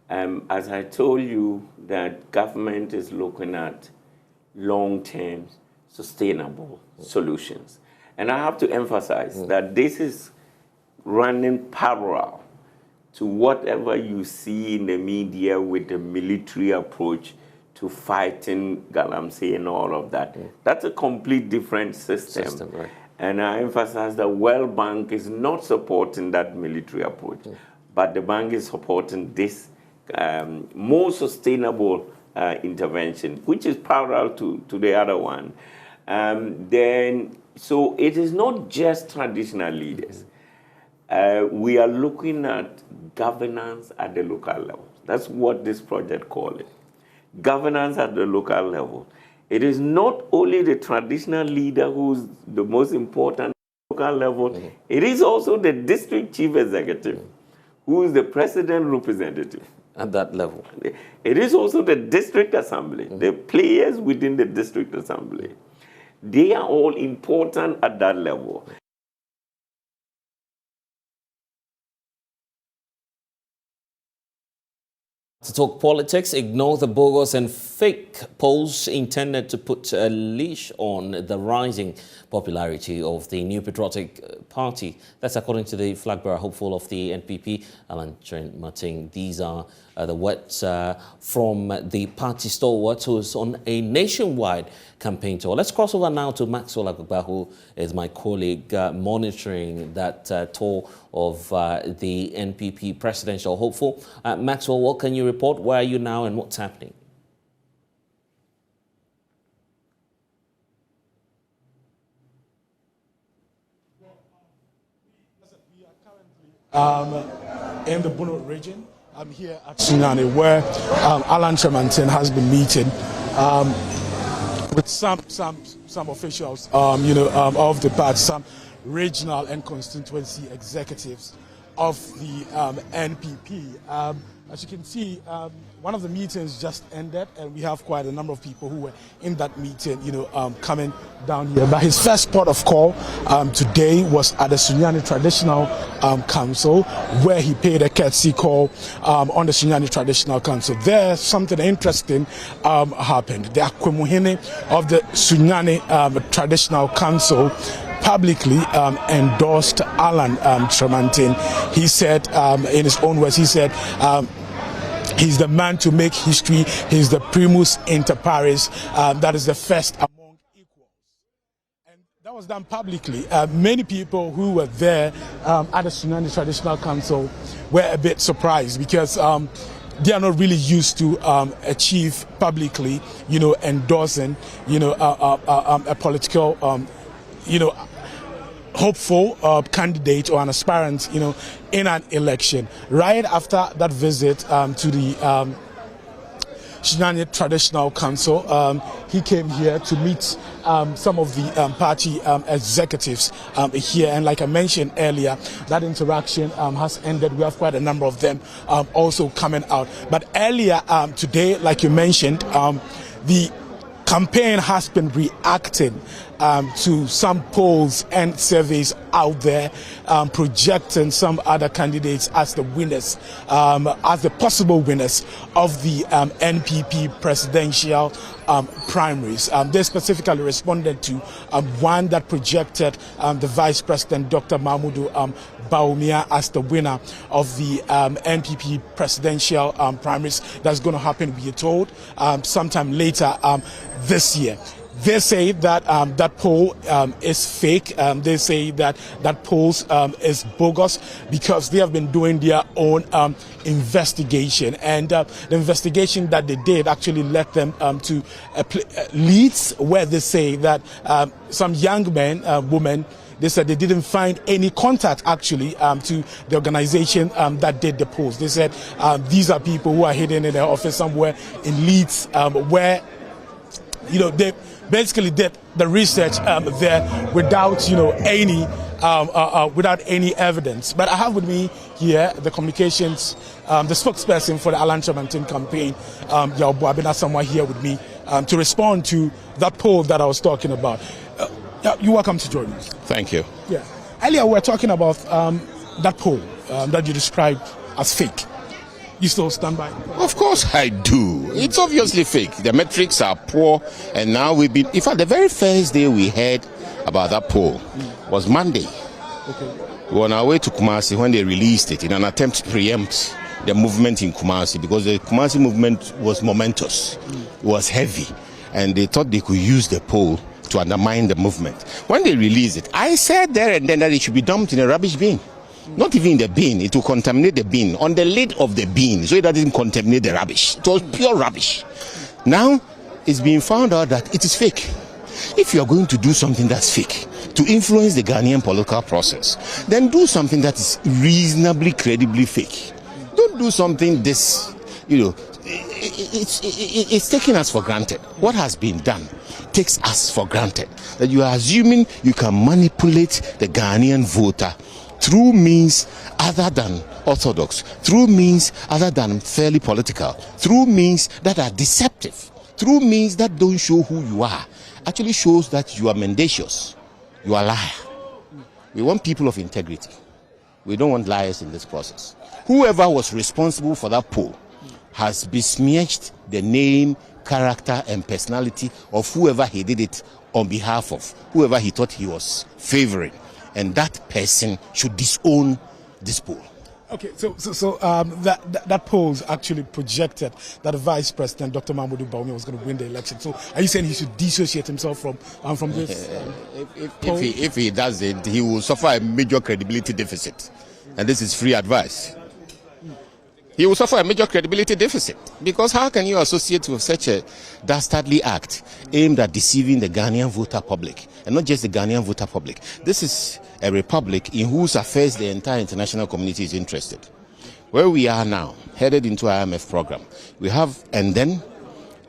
As I told you, that government is looking at long-term sustainable solutions. And I have to emphasize that this is running parallel to whatever you see in the media with the military approach to fighting galamsey and all of that. That's a complete different system. Right. And I emphasize that World Bank is not supporting that military approach, but the bank is supporting this more sustainable intervention, which is parallel to the other one. So it is not just traditional leaders. We are looking at governance at the local level. That's what this project calls it. Governance at the local level. It is not only the traditional leader who's the most important at the local level, it is also the district chief executive, who is the president representative. at that level. It is also the district assembly, the players within the district assembly. They are all important at that level. To talk politics, ignore the bogus and fake polls intended to put a leash on the rising popularity of the New Patriotic Party. That's according to the flag bearer hopeful of the NPP, Alan Martin. These are the words from the party stalwart who is on a nationwide campaign tour. Let's cross over now to Maxwell Agugba, who is my colleague monitoring that tour of the NPP presidential hopeful. Maxwell, what can you report? Where are you now and what's happening? In the Bono region, I'm here at Sunyani, where Alan Tremantin has been meeting with some officials, of the party, some regional and constituency executives of the NPP. As you can see, one of the meetings just ended, and we have quite a number of people who were in that meeting, coming down here. But his first port of call today was at the Sunyani Traditional Council, where he paid a courtesy call on the Sunyani Traditional Council. There, something interesting happened. The Akwemuhene of the Sunyani Traditional Council publicly endorsed Alan Tremantin. He said, in his own words, he said, he's the man to make history. He's the primus inter pares. That is the first among equals. And that was done publicly. Many people who were there at the Sunyani Traditional Council were a bit surprised because they are not really used to achieve publicly, endorsing, a political, hopeful candidate or an aspirant, in an election. Right after that visit to the Sunyani Traditional Council, he came here to meet some of the party executives here. And like I mentioned earlier, that interaction has ended. We have quite a number of them also coming out. But earlier today, like you mentioned, the campaign has been reacting to some polls and surveys out there, projecting some other candidates as the winners, as the possible winners of the NPP presidential primaries. They specifically responded to one that projected the Vice President, Dr. Mahmoud Bawumia, as the winner of the NPP presidential primaries. That's going to happen, we are told, sometime later this year. They say that that poll is fake. They say that that poll is bogus because they have been doing their own investigation. And the investigation that they did actually led them to leads where they say that some young men, women, they said they didn't find any contact actually to the organization that did the polls. They said these are people who are hidden in their office somewhere in Leeds, where they basically did the research there without any evidence. But I have with me here the communications, the spokesperson for the Alan Tremantin campaign, Yaobo Abena, somewhere here with me to respond to that poll that I was talking about. You're welcome to join us. Thank you. Yeah. Earlier we were talking about that poll that you described as fake. You still stand by? Of course I do. It's obviously fake. The metrics are poor, and now we've been. In fact, the very first day we heard about that poll was Monday. Okay. We were on our way to Kumasi when they released it in an attempt to preempt the movement in Kumasi, because the Kumasi movement was momentous, it was heavy, and they thought they could use the poll to undermine the movement. When they released it, I said there and then that it should be dumped in a rubbish bin. Not even in the bin, it will contaminate the bin, on the lid of the bin, so it doesn't contaminate the rubbish. It was pure rubbish. Now, it's being found out that it is fake. If you are going to do something that's fake, to influence the Ghanaian political process, then do something that is reasonably, credibly fake. Don't do something this, it's taking us for granted. What has been done takes us for granted. That you are assuming you can manipulate the Ghanaian voter through means other than orthodox, through means other than fairly political, through means that are deceptive, through means that don't show who you are, actually shows that you are mendacious, you are a liar. We want people of integrity. We don't want liars in this process. Whoever was responsible for that poll has besmirched the name, character, and personality of whoever he did it on behalf of, whoever he thought he was favoring. And that person should disown this poll. Okay, so that polls actually projected that the Vice President, Dr. Mahmoud Bawumia, was going to win the election. So are you saying he should dissociate himself from this? If he does it, he will suffer a major credibility deficit. And this is free advice. He will suffer a major credibility deficit, because how can you associate with such a dastardly act aimed at deceiving the Ghanaian voter public, and not just the Ghanaian voter public? This is a republic in whose affairs the entire international community is interested. Where we are now, headed into our IMF program, we have, and then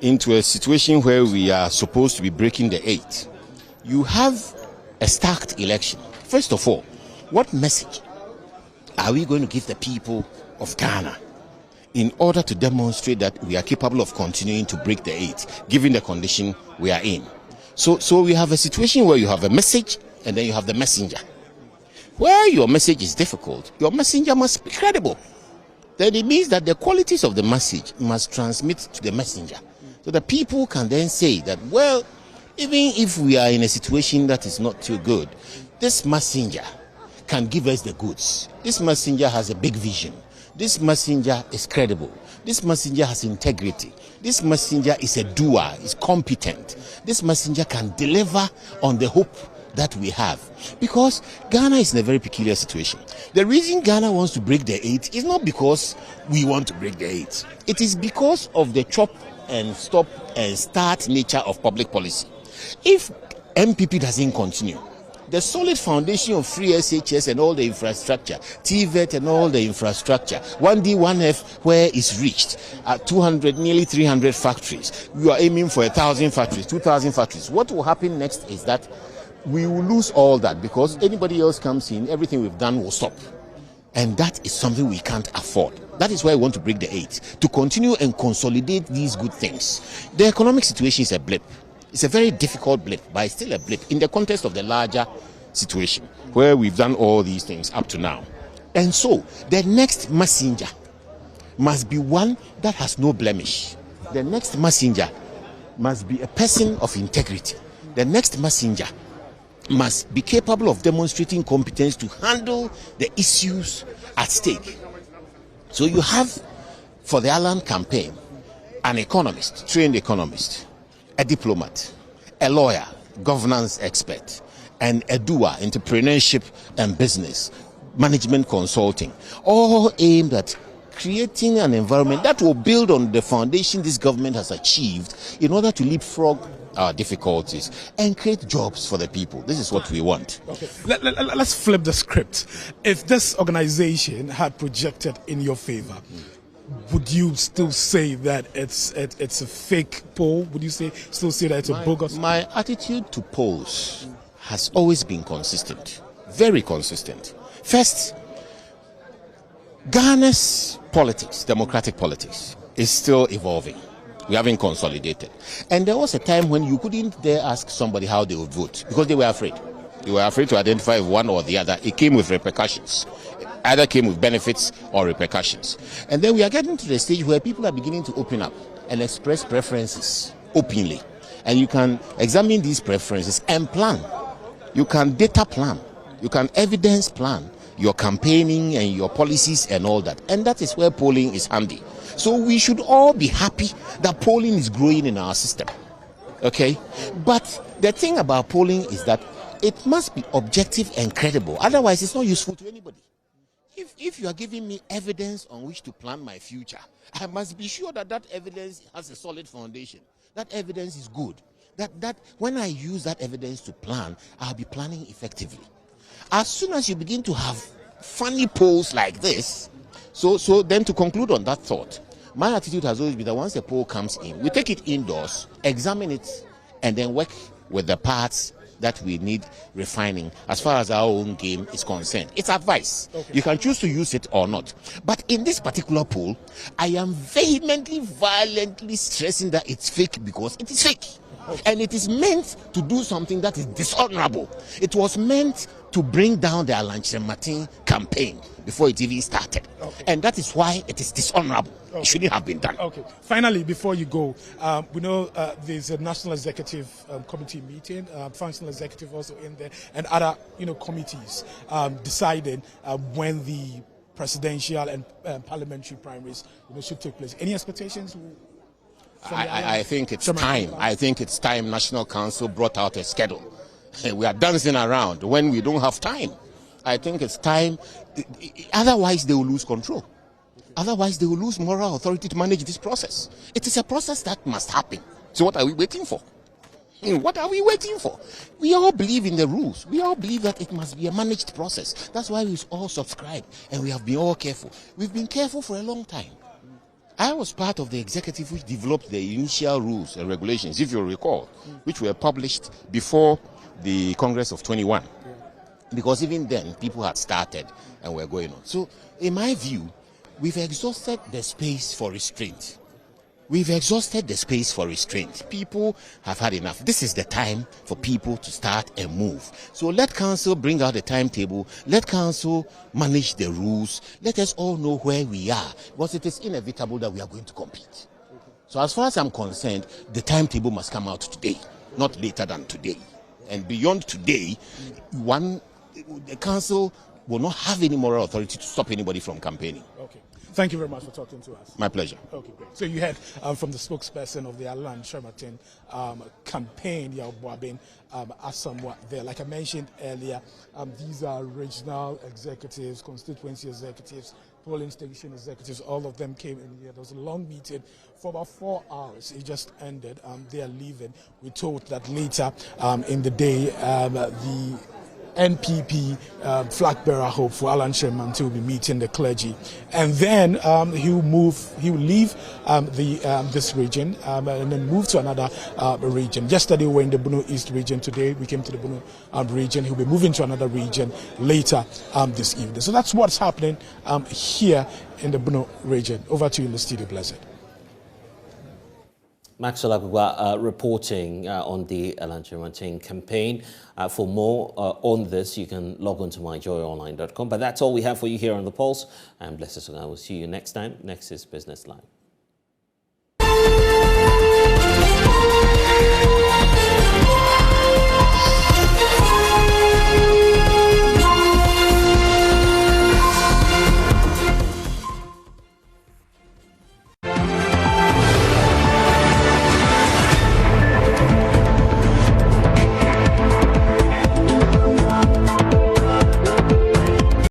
into a situation where we are supposed to be breaking the 8. You have a stacked election. First of all, what message are we going to give the people of Ghana in order to demonstrate that we are capable of continuing to break the 8, given the condition we are in? So we have a situation where you have a message and then you have the messenger. Where your message is difficult, your messenger must be credible. Then it means that the qualities of the message must transmit to the messenger. So the people can then say that, well, even if we are in a situation that is not too good, this messenger can give us the goods. This messenger has a big vision. This messenger is credible. This messenger has integrity. This messenger is a doer, is competent. This messenger can deliver on the hope that we have. Because Ghana is in a very peculiar situation. The reason Ghana wants to break the 8 is not because we want to break the 8. It is because of the chop and stop and start nature of public policy. If MPP doesn't continue, the solid foundation of free SHS and all the infrastructure, TVET and all the infrastructure, 1D, 1F, where it's reached, at 200, nearly 300 factories. We are aiming for 1,000 factories, 2,000 factories. What will happen next is that we will lose all that, because anybody else comes in, everything we've done will stop. And that is something we can't afford. That is why we want to break the 8, to continue and consolidate these good things. The economic situation is a blip. It's a very difficult blip, but it's still a blip in the context of the larger situation where we've done all these things up to now. And so the next messenger must be one that has no blemish. The next messenger must be a person of integrity. The next messenger must be capable of demonstrating competence to handle the issues at stake. So you have, for the Allen campaign, an economist, trained economist, a diplomat, a lawyer, governance expert, and a doer, entrepreneurship and business, management consulting, all aimed at creating an environment that will build on the foundation this government has achieved in order to leapfrog our difficulties and create jobs for the people. This is what we want. Okay. Let's flip the script. If this organization had projected in your favor, would you still say that it's a fake poll? Would you still say that it's a bogus? My attitude to polls has always been consistent, very consistent. First, Ghana's politics, democratic politics, is still evolving. We haven't consolidated. And there was a time when you couldn't dare ask somebody how they would vote, because they were afraid. They were afraid to identify one or the other. It came with repercussions. Either came with benefits or repercussions. And then we are getting to the stage where people are beginning to open up and express preferences openly. And you can examine these preferences and plan. You can data plan. You can evidence plan your campaigning and your policies and all that. And that is where polling is handy. So we should all be happy that polling is growing in our system. Okay? But the thing about polling is that it must be objective and credible. Otherwise, it's not useful to anybody. If you are giving me evidence on which to plan my future, I must be sure that that evidence has a solid foundation. That evidence is good. That when I use that evidence to plan, I'll be planning effectively. As soon as you begin to have funny polls like this, so then to conclude on that thought, my attitude has always been that once a poll comes in, we take it indoors, examine it, and then work with the parts that we need refining as far as our own game is concerned. It's advice. Okay. You can choose to use it or not. But in this particular poll, I am vehemently, violently stressing that it's fake because it is fake. Okay. And it is meant to do something that is dishonorable. It was meant to bring down the Alanche Martin campaign before it even started. Okay. And that is why it is dishonorable. Okay. It shouldn't have been done. Okay. Finally, before you go, we know there's a National Executive Committee meeting, Functional Executive also in there, and other committees deciding when the presidential and parliamentary primaries should take place. Any expectations? I think it's time. I think it's time National Council brought out a schedule. We are dancing around when we don't have time. I think it's time. Otherwise, they will lose control. Otherwise, they will lose moral authority to manage this process. It is a process that must happen. So what are we waiting for? What are we waiting for? We all believe in the rules. We all believe that it must be a managed process. That's why we all subscribe, and we have been all careful. We've been careful for a long time. I was part of the executive which developed the initial rules and regulations, if you recall, which were published before the Congress of 21. Because even then, people had started and were going on. So, in my view, we've exhausted the space for restraint. We've exhausted the space for restraint. People have had enough. This is the time for people to start and move. So let council bring out the timetable. Let council manage the rules. Let us all know where we are, because it is inevitable that we are going to compete. So as far as I'm concerned, the timetable must come out today, not later than today. And beyond today, the council will not have any moral authority to stop anybody from campaigning. Okay. Thank you very much for talking to us. My pleasure. Okay, great. So you heard from the spokesperson of the Alan Shermartin campaign, Yao somewhat there. Like I mentioned earlier, these are regional executives, constituency executives, polling station executives. All of them came in here. There was a long meeting for about 4 hours. It just ended. They are leaving. We told that later in the day, the NPP flag bearer hope for Alan Sherman will be meeting the clergy, and then he will leave this region and then move to another region. Yesterday we were in the Bono East region. Today we came to the Bono region. He'll be moving to another region later this evening. So that's what's happening here in the Bono region. Over to you in the studio, Blessed. Maxwell Agugwa reporting on the Alan Sherman campaign. For more on this, you can log on to myjoyonline.com. But that's all we have for you here on The Pulse. I'm Blessed Sogah. We'll see you next time. Next is Business Line.